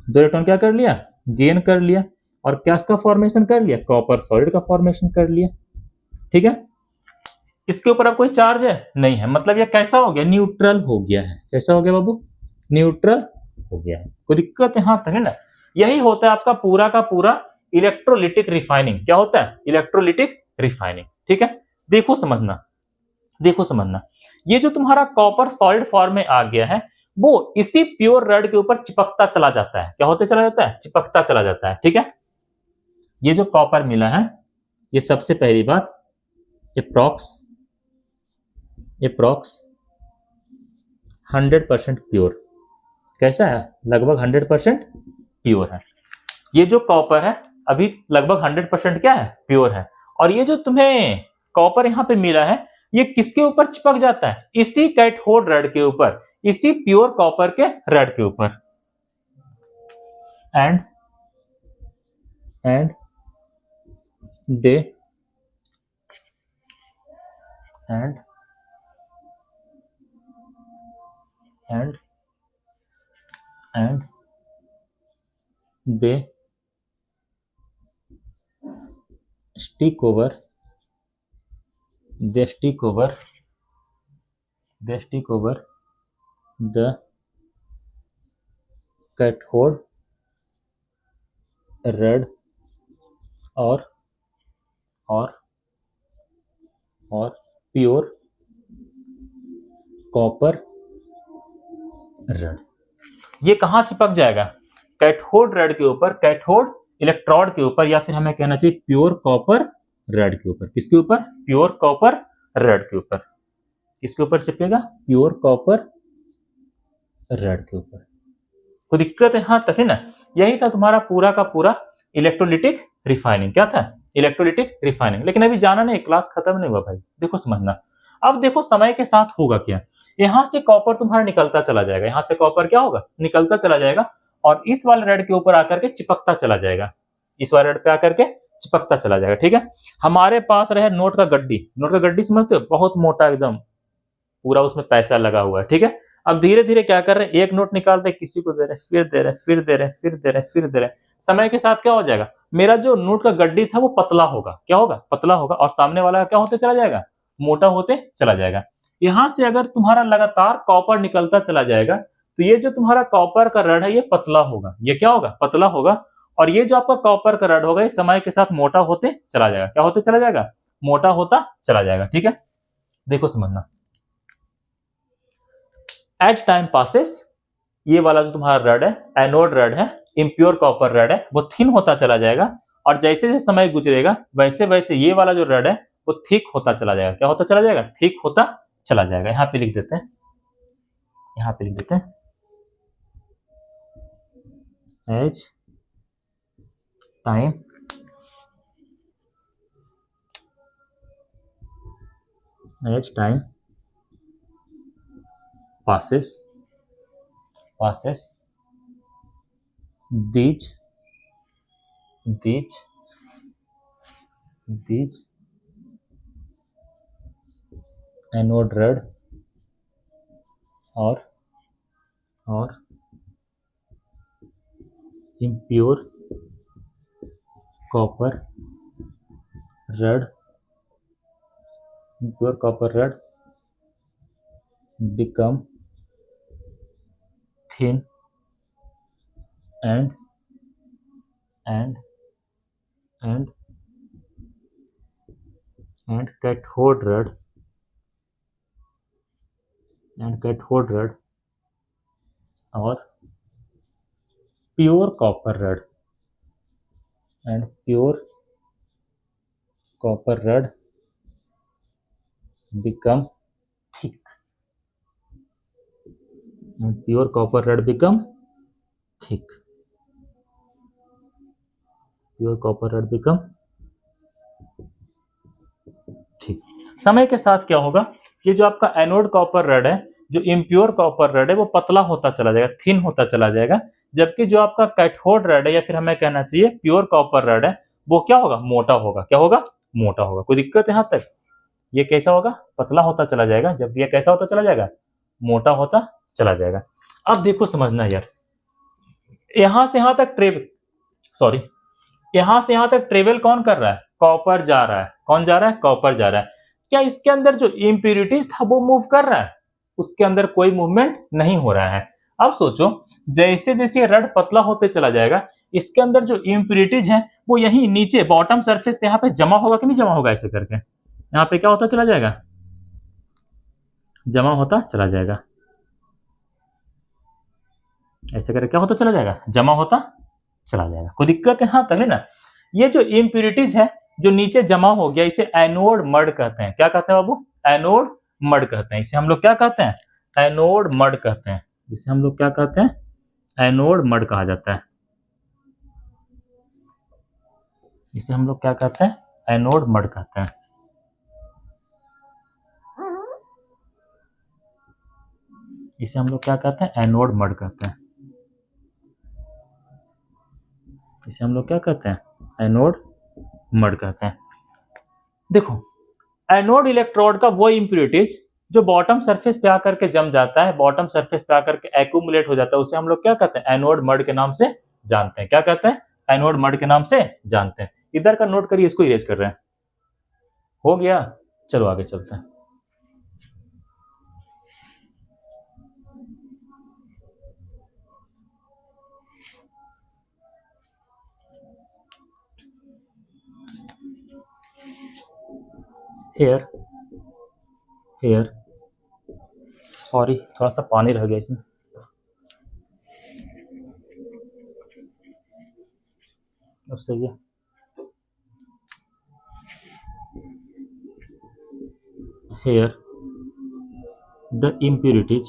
2 इलेक्ट्रॉन क्या कर लिया, गेन कर लिया, और क्या इसका फॉर्मेशन कर लिया, कॉपर सॉलिड का फॉर्मेशन कर लिया। ठीक है, इसके ऊपर अब कोई चार्ज है, नहीं है, मतलब ये कैसा हो गया, न्यूट्रल हो गया है। कैसा हो गया बाबू, न्यूट्रल हो गया है। कोई दिक्कत यहां तक है ना। यही होता है आपका पूरा का पूरा इलेक्ट्रोलिटिक रिफाइनिंग। क्या होता है, इलेक्ट्रोलिटिक रिफाइनिंग। ठीक है, देखो समझना, देखो समझना, ये जो तुम्हारा कॉपर सॉलिड फॉर्म में आ गया है, वो इसी प्योर रड के ऊपर चिपकता चला जाता है। क्या होते चला जाता है, चिपकता चला जाता है। ठीक है, ये जो कॉपर मिला है, ये सबसे पहली बात अप्रॉक्स 100% प्योर। कैसा है, लगभग 100% प्योर है। ये जो कॉपर है अभी लगभग 100% क्या है, प्योर है। और ये जो तुम्हें कॉपर यहाँ पे मिला है, ये किसके ऊपर चिपक जाता है, इसी कैथोड रड के ऊपर, इसी प्योर कॉपर के रड के ऊपर। And they and and and they stick over the cathode rod और प्योर कॉपर रड। ये कहाँ चिपक जाएगा, कैथोड रड के ऊपर, कैथोड इलेक्ट्रोड के ऊपर, या फिर हमें कहना चाहिए प्योर कॉपर रड के ऊपर। किसके ऊपर, प्योर कॉपर रड के ऊपर। किसके ऊपर चिपकेगा, प्योर कॉपर रड के ऊपर। कोई दिक्कत है, हाँ तक है ना। यही था तुम्हारा पूरा का पूरा इलेक्ट्रोलिटिक रिफाइनिंग। क्या था, इलेक्ट्रोलिटिक रिफाइनिंग। लेकिन अभी जाना नहीं, क्लास खत्म नहीं हुआ भाई, देखो समझना। अब देखो समय के साथ होगा क्या, यहां से कॉपर तुम्हारा निकलता चला जाएगा, यहां से कॉपर क्या होगा, निकलता चला जाएगा, और इस वाले रड के ऊपर आकर के चिपकता चला जाएगा, इस वाले रड पे आकर के चिपकता चला जाएगा। ठीक है, हमारे पास रहे नोट का गड्डी, नोट का गड्डी समझते हो, बहुत मोटा एकदम, पूरा उसमें पैसा लगा हुआ है। ठीक है, अब धीरे धीरे क्या कर रहे हैं, एक नोट निकाल रहे, किसी को दे रहे, फिर दे रहे, फिर दे रहे, फिर दे रहे, फिर दे रहे। समय के साथ क्या हो जाएगा, मेरा जो नोट का गड्डी था वो पतला होगा, क्या होगा, पतला होगा, और सामने वाला क्या होते चला जाएगा, मोटा होते चला जाएगा। यहां से अगर तुम्हारा लगातार कॉपर निकलता चला जाएगा, तो ये जो तुम्हारा कॉपर का रड है ये पतला होगा, ये क्या होगा, पतला होगा, और ये जो आपका कॉपर का रड होगा ये समय के साथ मोटा होते चला जाएगा। क्या होते चला जाएगा, मोटा होता चला जाएगा। ठीक है, देखो समझना, एज टाइम पासेस, ये वाला जो तुम्हारा रड है, एनोड रड है, इम्प्योर कॉपर रड है, वो थिन होता चला जाएगा, और जैसे जैसे समय गुजरेगा वैसे वैसे ये वाला जो रड है वो थिक होता चला जाएगा। क्या होता चला जाएगा, थिक होता चला जाएगा। यहाँ पे लिख देते हैं, यहाँ पे लिख देते हैं, as time passes these anode rod or impure copper rod become thin and and and cathode rod और pure copper rod become thick and pure copper rod become thick. Pure copper rod become thick. समय के साथ क्या होगा, ये जो आपका anode copper rod है, जो इम्प्योर कॉपर रड है, वो पतला होता चला जाएगा, थिन होता चला जाएगा, जबकि जो आपका कैथोड रड है या फिर हमें कहना चाहिए प्योर कॉपर रड है, वो क्या होगा, मोटा होगा. क्या होगा, मोटा होगा. कोई दिक्कत यहां तक? ये कैसा होगा, पतला होता चला जाएगा, जबकि ये कैसा होता चला जाएगा, मोटा होता चला जाएगा. अब देखो समझना यार, यहां से यहां तक ट्रेवल कौन कर रहा है, कॉपर जा रहा है. कौन जा रहा है, कॉपर जा रहा है. क्या इसके अंदर जो इम्प्यूरिटीज था वो मूव कर रहा है? उसके अंदर कोई मूवमेंट नहीं हो रहा है. अब सोचो, जैसे जैसे रड पतला होते चला जाएगा, इसके अंदर जो इम्प्यूरिटीज है वो यही नीचे बॉटम सरफेस पे यहाँ पे जमा होगा कि नहीं जमा होगा. ऐसे करके यहाँ पे क्या होता चला जाएगा, जमा होता चला जाएगा. ऐसे करके क्या होता चला जाएगा, जमा होता चला जाएगा. कोई दिक्कत है यहां तक नहीं ना. ये जो इम्प्यूरिटीज है जो नीचे जमा हो गया, इसे एनोड मड कहते हैं. क्या कहते हैं बाबू, एनोड मड कहते हैं. इसे हम लोग क्या कहते हैं, एनोड मड कहते हैं. इसे हम लोग क्या कहते हैं, एनोड मड कहा जाता है. इसे हम लोग क्या कहते हैं, एनोड मड कहते हैं. इसे हम लोग क्या कहते हैं, एनोड मड कहते हैं. इसे हम लोग क्या कहते हैं, एनोड मड कहते हैं. देखो, एनोड इलेक्ट्रोड का वो इम्प्यूरिटीज जो बॉटम सरफेस पे आकर के जम जाता है, बॉटम सरफेस पे आकर के एक्यूमुलेट हो जाता है, उसे हम लोग क्या कहते हैं, एनोड मड के नाम से जानते हैं. क्या कहते हैं, एनोड मड के नाम से जानते हैं. इधर का नोट करिए, इसको इरेज कर रहे हैं. हो गया, चलो आगे चलते हैं. हेयर सॉरी, थोड़ा सा पानी रह गया इसमें. अब सही है. Here the impurities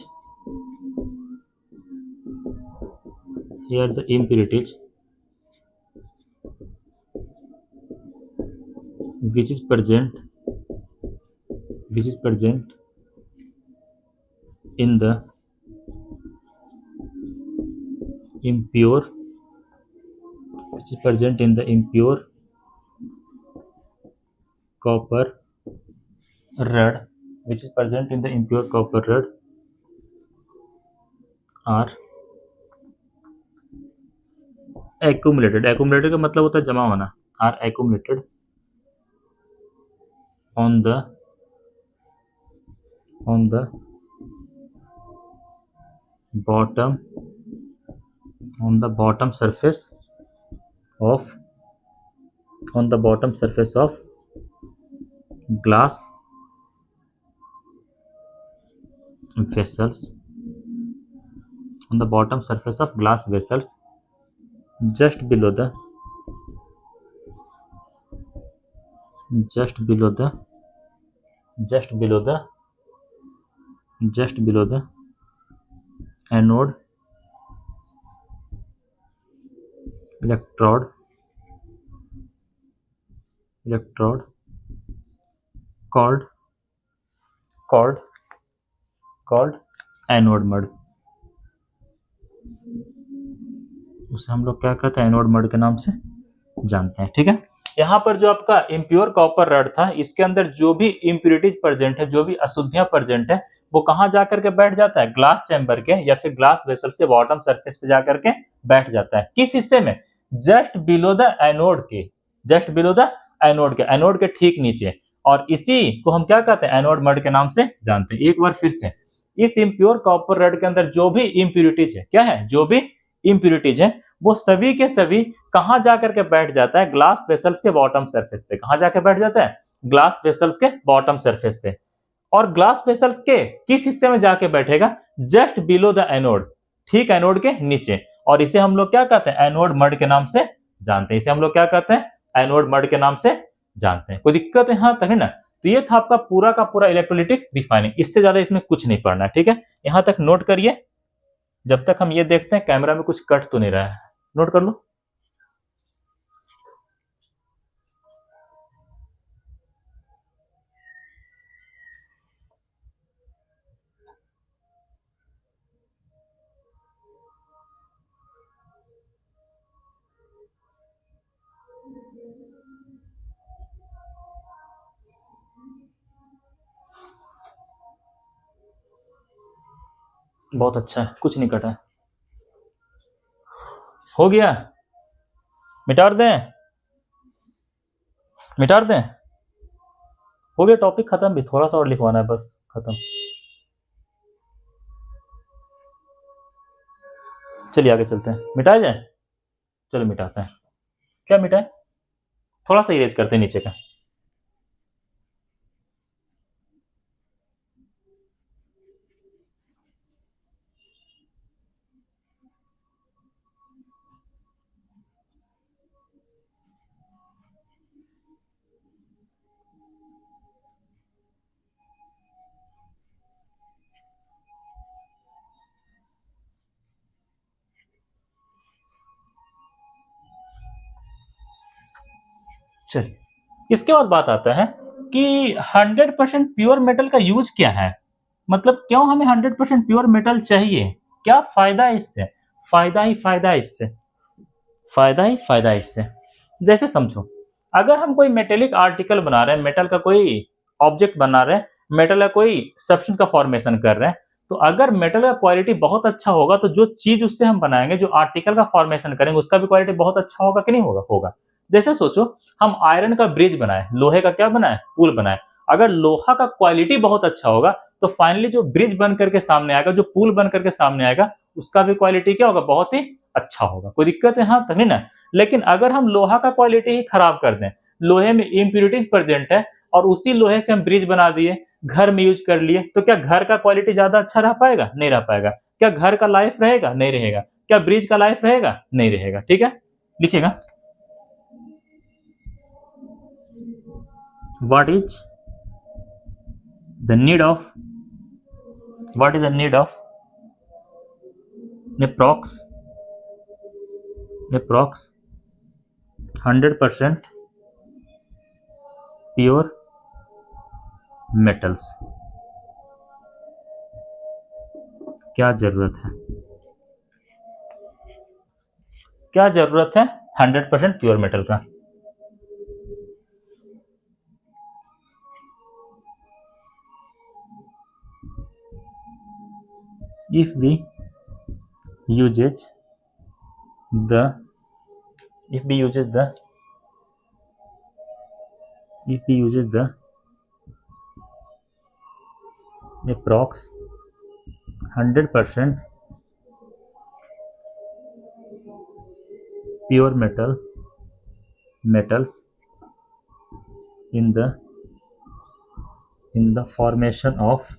which is present in the impure copper rod are accumulated का मतलब होता है जमा होना. are accumulated on the bottom surface of glass vessels, just below the anode electrode called anode mud. उसे हम लोग क्या कहते हैं, एनोड मड के नाम से जानते हैं. ठीक है. यहाँ पर जो आपका इम्प्योर कॉपर रड था, इसके अंदर जो भी इम्प्यूरिटीज प्रेजेंट है, जो भी अशुद्धियां प्रेजेंट है, वो कहाँ जाकर के बैठ जाता है, ग्लास चैम्बर के या फिर ग्लास वेसल्स के बॉटम सरफेस पे जाकर के बैठ जाता है. किस हिस्से में, जस्ट बिलो द एनोड के, एनोड के ठीक नीचे. और इसी को हम क्या कहते हैं, एनोड मड के नाम से जानते हैं. एक बार फिर से, इस इम्प्योर कॉपर रड के अंदर जो भी इम्प्यूरिटीज है, क्या है, जो भी इम्प्यूरिटीज है, वो सभी के सभी कहां जाकर के बैठ जाता है, ग्लास वेसल्स के बॉटम सरफेस पे। कहां जाकर बैठ जाता है, ग्लास वेसल्स के बॉटम सरफेस पे। और ग्लास वेसल्स के किस हिस्से में जाके बैठेगा, जस्ट बिलो द एनोड, ठीक एनोड के नीचे। और इसे हम लोग क्या कहते हैं, एनोड मड के नाम से जानते हैं। इसे हम लोग क्या कहते हैं, एनोड मड के नाम से जानते हैं। कोई दिक्कत है यहां तक, है ना। तो ये था आपका पूरा का पूरा इलेक्ट्रोलिटिक रिफाइनिंग। इससे ज्यादा इसमें कुछ नहीं पढ़ना है, ठीक है। यहां तक नोट करिए, जब तक हम ये देखते हैं कैमरा में कुछ कट तो नहीं रहा है। नोट कर लो। बहुत अच्छा है, कुछ नहीं कटा है। हो गया, मिटार दें, मिटार दें। हो गया, टॉपिक खत्म। भी थोड़ा सा और लिखवाना है, बस खत्म। चलिए आगे चलते हैं, मिटाया जाए। चलो मिटाते हैं। क्या मिटाए, थोड़ा सा इरेज करते हैं नीचे का। चलिए, इसके बाद बात आता है कि 100% प्योर मेटल का यूज क्या है, मतलब क्यों हमें 100% प्योर मेटल चाहिए, क्या फायदा है इससे। फायदा ही फायदा है इससे, फायदा ही फायदा है इससे। जैसे समझो, अगर हम कोई मेटेलिक आर्टिकल बना रहे हैं, मेटल का कोई ऑब्जेक्ट बना रहे हैं, मेटल का कोई सब्सटेंस का फॉर्मेशन कर रहे हैं, तो अगर मेटल का क्वालिटी बहुत अच्छा होगा तो जो चीज उससे हम बनाएंगे, जो आर्टिकल का फॉर्मेशन करेंगे, उसका भी क्वालिटी बहुत अच्छा होगा कि नहीं होगा, होगा। जैसे सोचो, हम आयरन का ब्रिज बनाए, लोहे का क्या बनाए, पुल बनाए। अगर लोहा का क्वालिटी बहुत अच्छा होगा तो फाइनली जो ब्रिज बन करके सामने आएगा, जो पुल बन करके सामने आएगा, उसका भी क्वालिटी क्या होगा, बहुत ही अच्छा होगा। कोई दिक्कत है, हाँ तभी ना। लेकिन अगर हम लोहा का क्वालिटी ही खराब कर दें, लोहे में इम्प्यूरिटीज प्रेजेंट है, और उसी लोहे से हम ब्रिज बना दिए, घर में यूज कर लिए, तो क्या घर का क्वालिटी ज्यादा अच्छा रह पाएगा, नहीं रह पाएगा। क्या घर का लाइफ रहेगा, नहीं रहेगा। क्या ब्रिज का लाइफ रहेगा, नहीं रहेगा। ठीक है, लिखिएगा। what is the need of what is the need of approx 100% pure metals। क्या जरूरत है, क्या जरूरत है 100% प्योर मेटल का। if we uses the if we uses the if we uses the approx 100% pure metals in the formation of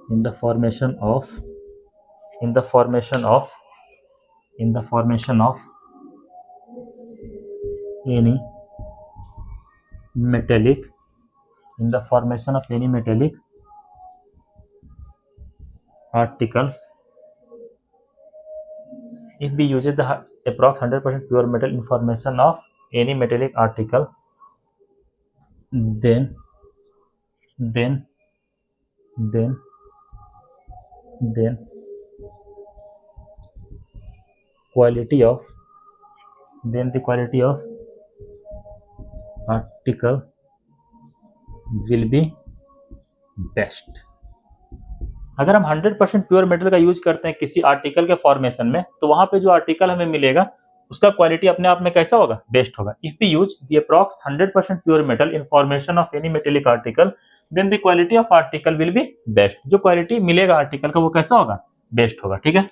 in the formation of in the formation of in the formation of any metallic in the formation of any metallic articles, if we use the approx 100% pure metal in formation of any metallic article, then then then then quality of then the quality of article will be best। अगर हम 100% pure metal का use करते हैं किसी article के formation में, तो वहां पे जो आर्टिकल हमें मिलेगा उसका क्वालिटी अपने आप में कैसा होगा, बेस्ट होगा। If we use the approx 100% pure metal in formation of any metallic article, then the quality of article will be best. जो क्वालिटी मिलेगा आर्टिकल का वो कैसा होगा, बेस्ट होगा। ठीक है,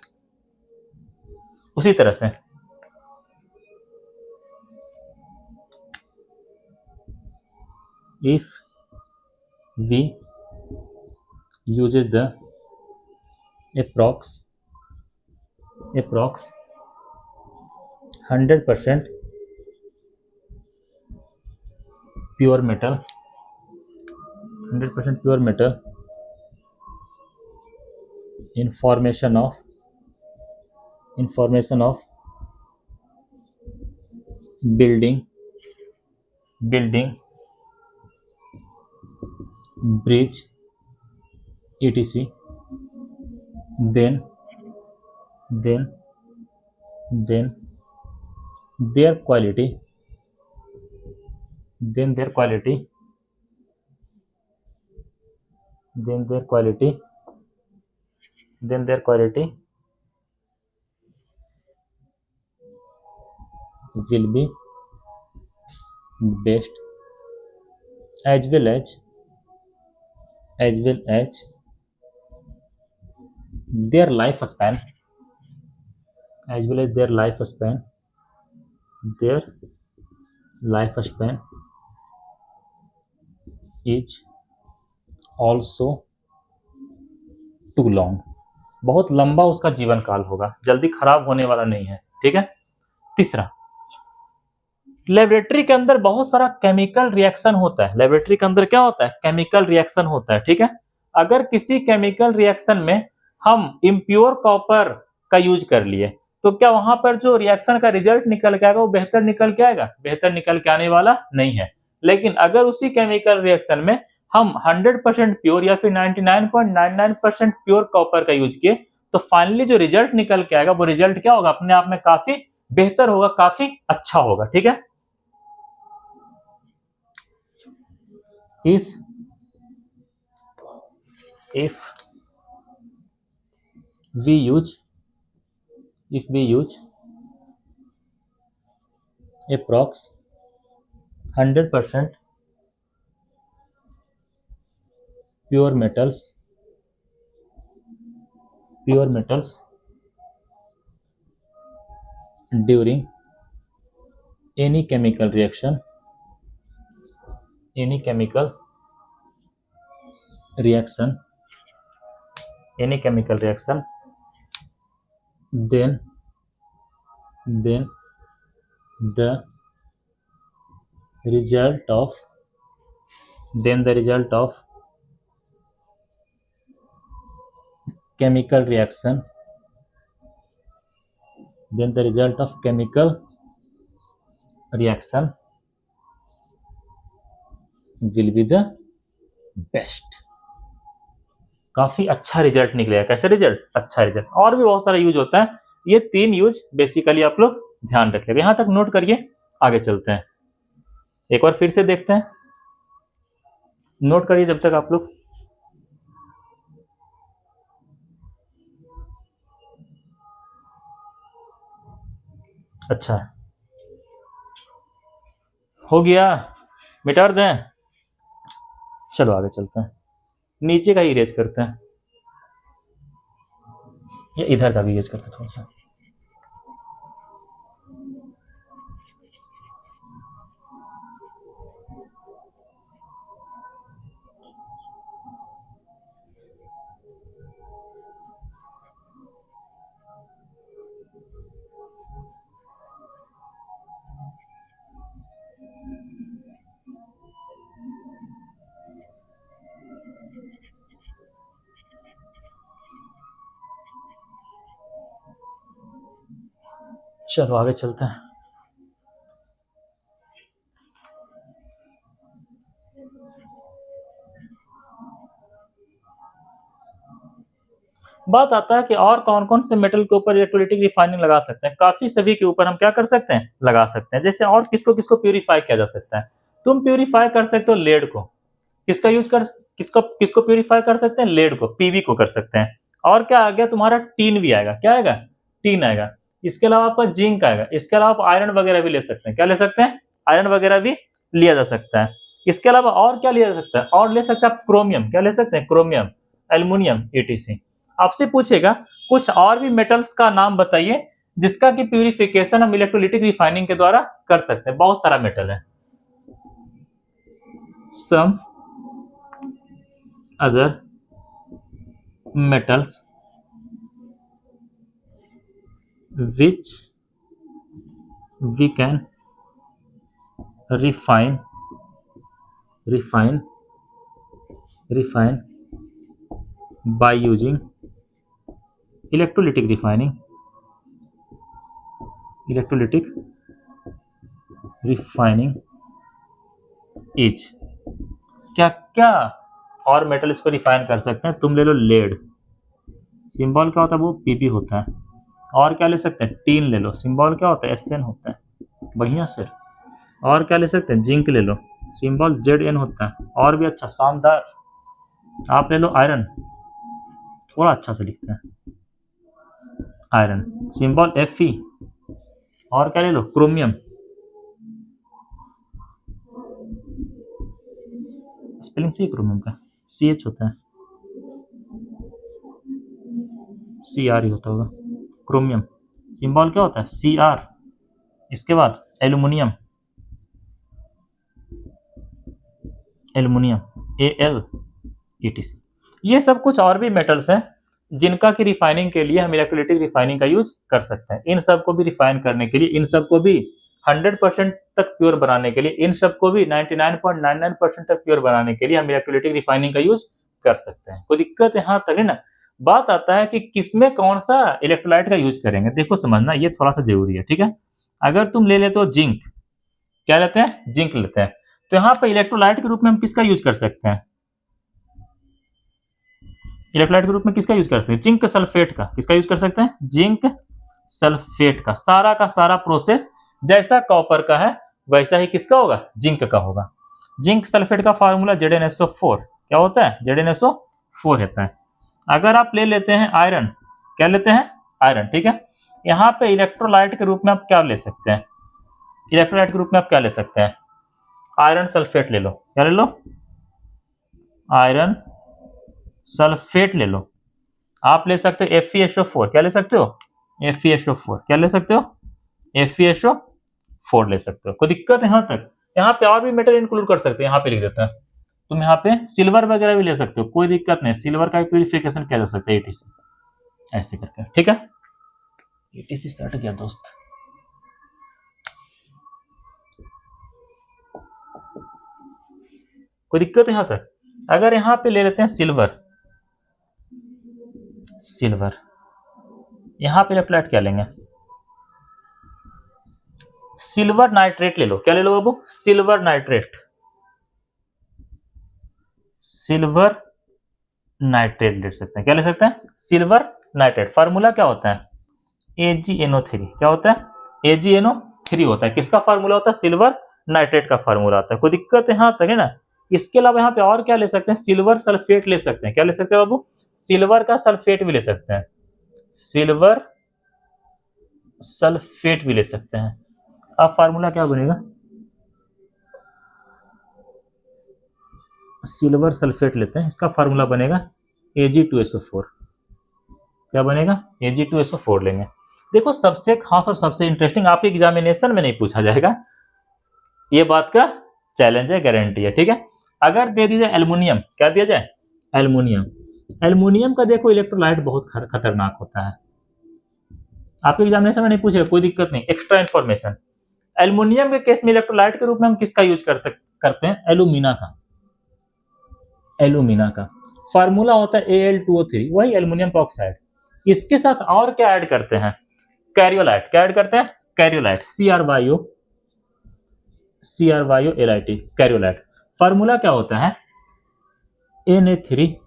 उसी तरह से if we uses the approx 100% pure metal, 100% pure metal in formation of building bridge etc, then their quality will be best, as well as their lifespan is also too long। बहुत लंबा उसका जीवन काल होगा, जल्दी खराब होने वाला नहीं है। ठीक है, तीसरा, लेबोरेटरी के अंदर बहुत सारा केमिकल रिएक्शन होता है। लेबोरेटरी के अंदर क्या होता है, केमिकल रिएक्शन होता है। ठीक है, अगर किसी केमिकल रिएक्शन में हम इम्प्योर कॉपर का यूज कर लिए तो क्या वहां पर जो रिएक्शन का रिजल्ट निकल के आएगा वो बेहतर निकल के आएगा, बेहतर निकल के आने वाला नहीं है। लेकिन अगर उसी केमिकल रिएक्शन में हम 100% प्योर या फिर 99.99% प्योर कॉपर का यूज किए तो फाइनली जो रिजल्ट निकल के आएगा वो रिजल्ट क्या होगा, अपने आप में काफी बेहतर होगा, काफी अच्छा होगा। ठीक है, if we use approx 100% pure metals during any chemical reaction, then the result of chemical reaction will be the best। काफी अच्छा रिजल्ट निकलेगा। कैसे रिजल्ट, अच्छा रिजल्ट। और भी बहुत सारा यूज होता है, ये 3 यूज बेसिकली आप लोग ध्यान रखिएगा। यहां तक नोट करिए, आगे चलते हैं। एक बार फिर से देखते हैं, नोट करिए जब तक आप लोग। अच्छा, हो गया, मिटा दें। चलो आगे चलते हैं, नीचे का इरेज करते हैं, या इधर का भी इरेज करते हैं थोड़ा सा। चलो आगे चलते हैं। बात आता है कि और कौन कौन से मेटल के ऊपर इलेक्ट्रोलाइटिक रिफाइनिंग लगा सकते हैं। काफी सभी के ऊपर हम क्या कर सकते हैं, लगा सकते हैं। जैसे और किसको किसको प्यूरिफाई किया जा सकता है, तुम प्यूरिफाई कर सकते हो लेड को। किसका यूज कर, किसको प्यूरिफाई कर सकते हैं, लेड को, पीवी को कर सकते हैं। और क्या आ गया तुम्हारा, टीन भी आएगा। क्या आएगा, टीन आएगा। इसके अलावा आपका जिंक आएगा। इसके अलावा आप आयरन वगैरह भी ले सकते हैं। क्या ले सकते हैं, आयरन वगैरह भी लिया जा सकता है। इसके अलावा और क्या लिया जा सकता है? और ले सकते हैं आप क्रोमियम। क्या ले सकते हैं? Chromium, aluminium, etc। आपसे पूछेगा कुछ और भी मेटल्स का नाम बताइए जिसका कि प्यूरिफिकेशन हम इलेक्ट्रोलिटिक रिफाइनिंग के द्वारा कर सकते हैं। बहुत सारा मेटल है। Some other metals which we can refine by using electrolytic refining is। क्या क्या और मेटल इसको रिफाइन कर सकते हैं? तुम ले लो लेड, सिंबल क्या होता है? वो पीबी होता है। और क्या ले सकते हैं? टीन ले लो, सिंबल क्या होता है? एसएन होता है। बढ़िया से। और क्या ले सकते हैं? जिंक ले लो, सिंबल जेड होता है। और भी अच्छा शानदार आप ले लो आयरन, थोड़ा अच्छा से लिखते हैं आयरन, सिंबल Fe। और क्या ले लो? क्रोमियम, स्पेलिंग सही क्रोमियम का CH होता है, CR ही होता होगा। क्रोमियम सिंबल क्या होता है? CR। इसके बाद एल्युमिनियम, AL, etc। ये सब कुछ और भी मेटल्स हैं जिनका कि रिफाइनिंग के लिए हम इलेक्ट्रोलिटिक रिफाइनिंग का यूज कर सकते हैं। इन सब को भी रिफाइन करने के लिए, इन सब को भी 100% तक प्योर बनाने के लिए, इन सब को भी 99.99% तक प्योर बनाने के लिए हम इलेक्ट्रोलिटिक रिफाइनिंग का यूज कर सकते हैं। कोई दिक्कत यहाँ तक है ना? बात आता है कि किसमें कौन सा इलेक्ट्रोलाइट का यूज करेंगे। देखो समझना, ये थोड़ा सा जरूरी है, ठीक है। अगर तुम ले लेते हो जिंक, क्या लेते हैं? जिंक लेते हैं, तो यहाँ पे इलेक्ट्रोलाइट के रूप में हम किसका यूज कर सकते हैं? इलेक्ट्रोलाइट के रूप में किसका यूज कर सकते हैं? जिंक सल्फेट का। किसका यूज कर सकते हैं? जिंक सल्फेट का। सारा का सारा प्रोसेस जैसा कॉपर का है वैसा ही किसका होगा? जिंक का होगा। जिंक सल्फेट का फार्मूला ZnSO4 क्या होता है? ZnSO4 होता है। अगर आप ले लेते हैं आयरन, क्या लेते हैं? आयरन, ठीक है। यहाँ पे इलेक्ट्रोलाइट के रूप में आप क्या ले सकते हैं? इलेक्ट्रोलाइट के रूप में आप क्या ले सकते हैं? आयरन सल्फेट ले लो। क्या ले लो? आयरन सल्फेट ले लो। आप ले सकते हो FeSO4। क्या ले सकते हो? FeSO4। क्या ले सकते हो? FeSO4 ले सकते हो। कोई दिक्कत है यहाँ तक? यहाँ पे और भी मेटल इंक्लूड कर सकते हैं, यहाँ पे लिख देते हैं। तुम यहाँ पे सिल्वर वगैरह भी ले सकते हो, कोई दिक्कत नहीं। सिल्वर का प्यूरिफिकेशन किया जा सकता है ATC ऐसे करके, ठीक है। ATC सट गया दोस्त। कोई दिक्कत है यहाँ तक? अगर यहाँ पे ले लेते हैं सिल्वर, यहाँ पे इलेक्ट्रोलाइट क्या लेंगे? सिल्वर नाइट्रेट ले लो। क्या ले लो बाबू? Silver nitrate. सिल्वर नाइट्रेट ले सकते हैं। क्या ले सकते हैं? Silver nitrate. फार्मूला क्या होता है? AgNO3। क्या होता है? AgNO3 होता है। किसका फार्मूला होता है? सिल्वर नाइट्रेट का फार्मूला होता है। कोई दिक्कत है यहाँ तक है ना? इसके अलावा यहाँ पे और क्या ले सकते हैं? सिल्वर सल्फेट ले सकते हैं। क्या ले सकते हैं बाबू? सिल्वर का सल्फेट भी ले सकते हैं। सिल्वर सल्फेट भी ले सकते हैं। अब फार्मूला क्या बनेगा? सिल्वर सल्फेट लेते हैं, इसका फार्मूला बनेगा Ag2SO4। क्या बनेगा? Ag2SO4 लेंगे। देखो सबसे खास और सबसे इंटरेस्टिंग आपके एग्जामिनेशन में नहीं पूछा जाएगा, ये बात का चैलेंज है, गारंटी है, ठीक है। अगर दे दीजिए एल्युमिनियम, क्या दिया जाए? एल्युमिनियम। एल्युमिनियम का देखो इलेक्ट्रोलाइट बहुत खतरनाक होता है। आपके एग्जामिनेशन में नहीं पूछेगा, कोई दिक्कत नहीं, एक्स्ट्रा इन्फॉर्मेशन। एल्युमिनियम के केस में इलेक्ट्रोलाइट के रूप में हम किसका यूज करते हैं? एल्यूमिना का। एल्यूमिना का फार्मूला होता है Al2O3, वही एल्युमिनियम ऑक्साइड। इसके साथ और क्या ऐड करते हैं? कैरियोलाइट। क्या ऐड करते हैं? कैरियोलाइट, CrYO-LIT, कैरियोलाइट। फार्मूला क्या होता है? Na3AlF6।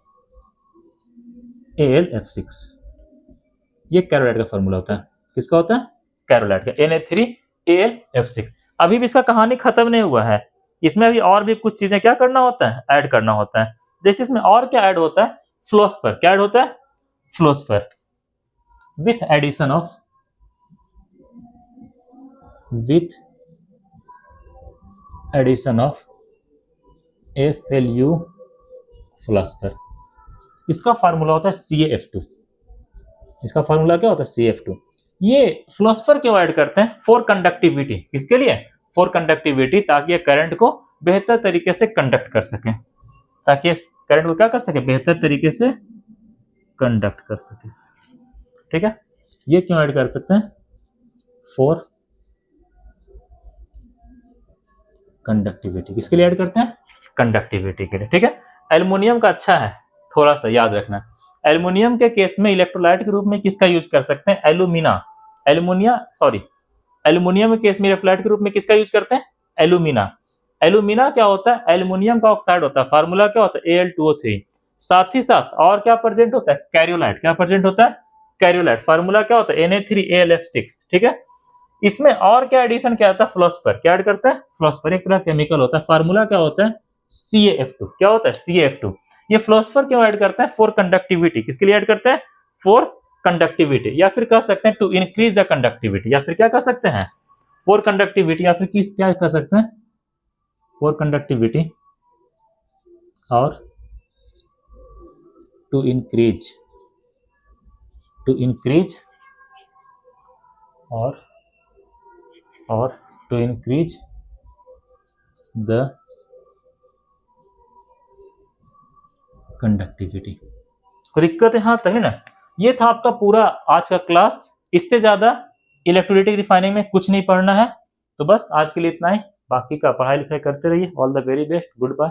ये कैरियोलाइट का फार्मूला होता है। किसका होता है? कैरियोलाइट का, Na3AlF6। अभी भी इसका कहानी खत्म नहीं हुआ है, इसमें अभी और भी कुछ चीजें क्या करना होता है? ऐड करना होता है। जैसे इसमें और क्या ऐड होता है? फ्लोस्पर। क्या ऐड होता है? फ्लोस्पर। विथ एडिशन ऑफ FLU फ्लॉस्फर, इसका फार्मूला होता है CaF2। इसका फार्मूला क्या होता है? CaF2। ये फ्लॉस्फर क्यों ऐड करते हैं? For conductivity. किसके लिए? फॉर कंडक्टिविटी, ताकि ये करंट को बेहतर तरीके से कंडक्ट कर सके, ताकि करंट को क्या कर सके? बेहतर तरीके से कंडक्ट कर सके। ठीक है, ये क्यों ऐड कर सकते हैं? For conductivity. किसके लिए ऐड करते हैं? कंडक्टिविटी के लिए। ठीक है, एल्युमिनियम का अच्छा है, थोड़ा सा याद रखना। एल्युमिनियम के केस में इलेक्ट्रोलाइट के रूप में किसका यूज कर सकते हैं? एल्युमिनियम के केस में इलेक्ट्रोलाइट के रूप में किसका यूज करते हैं? एल्यूमिना। एल्यूमिना क्या होता है? एल्युमिनियम का ऑक्साइड होता है। फार्मूला क्या होता है? Al2O3। साथ ही साथ और क्या प्रेजेंट होता है? कैरियोलाइट। क्या प्रेजेंट होता है? कैरियोलाइट। फार्मूला क्या होता है? Na3AlF6। ठीक है, इसमें और क्या एडिशन क्या होता है? फ्लॉस्फर। क्या ऐड करता है? फ्लॉस्फर एक तरह केमिकल होता है। फार्मूला क्या होता है? CaF2। क्या होता है? CaF2। ये फ्लॉस्फर क्यों ऐड करता है? For conductivity. किसके लिए ऐड करते हैं? फॉर कंडक्टिविटी, या फिर कह सकते हैं टू इंक्रीज द कंडक्टिविटी, या फिर क्या कह सकते हैं? फॉर कंडक्टिविटी, या फिर किस क्या कह सकते हैं? फॉर कंडक्टिविटी और टू इंक्रीज और टू इंक्रीज द कंडक्टिविटी। कोई दिक्कत है? हाँ तक है ना। ये था आपका पूरा आज का क्लास। इससे ज्यादा इलेक्ट्रोलाइटिक रिफाइनिंग में कुछ नहीं पढ़ना है। तो बस आज के लिए इतना ही, बाकी का पढ़ाई लिखाई करते रहिए। All the very best, good bye.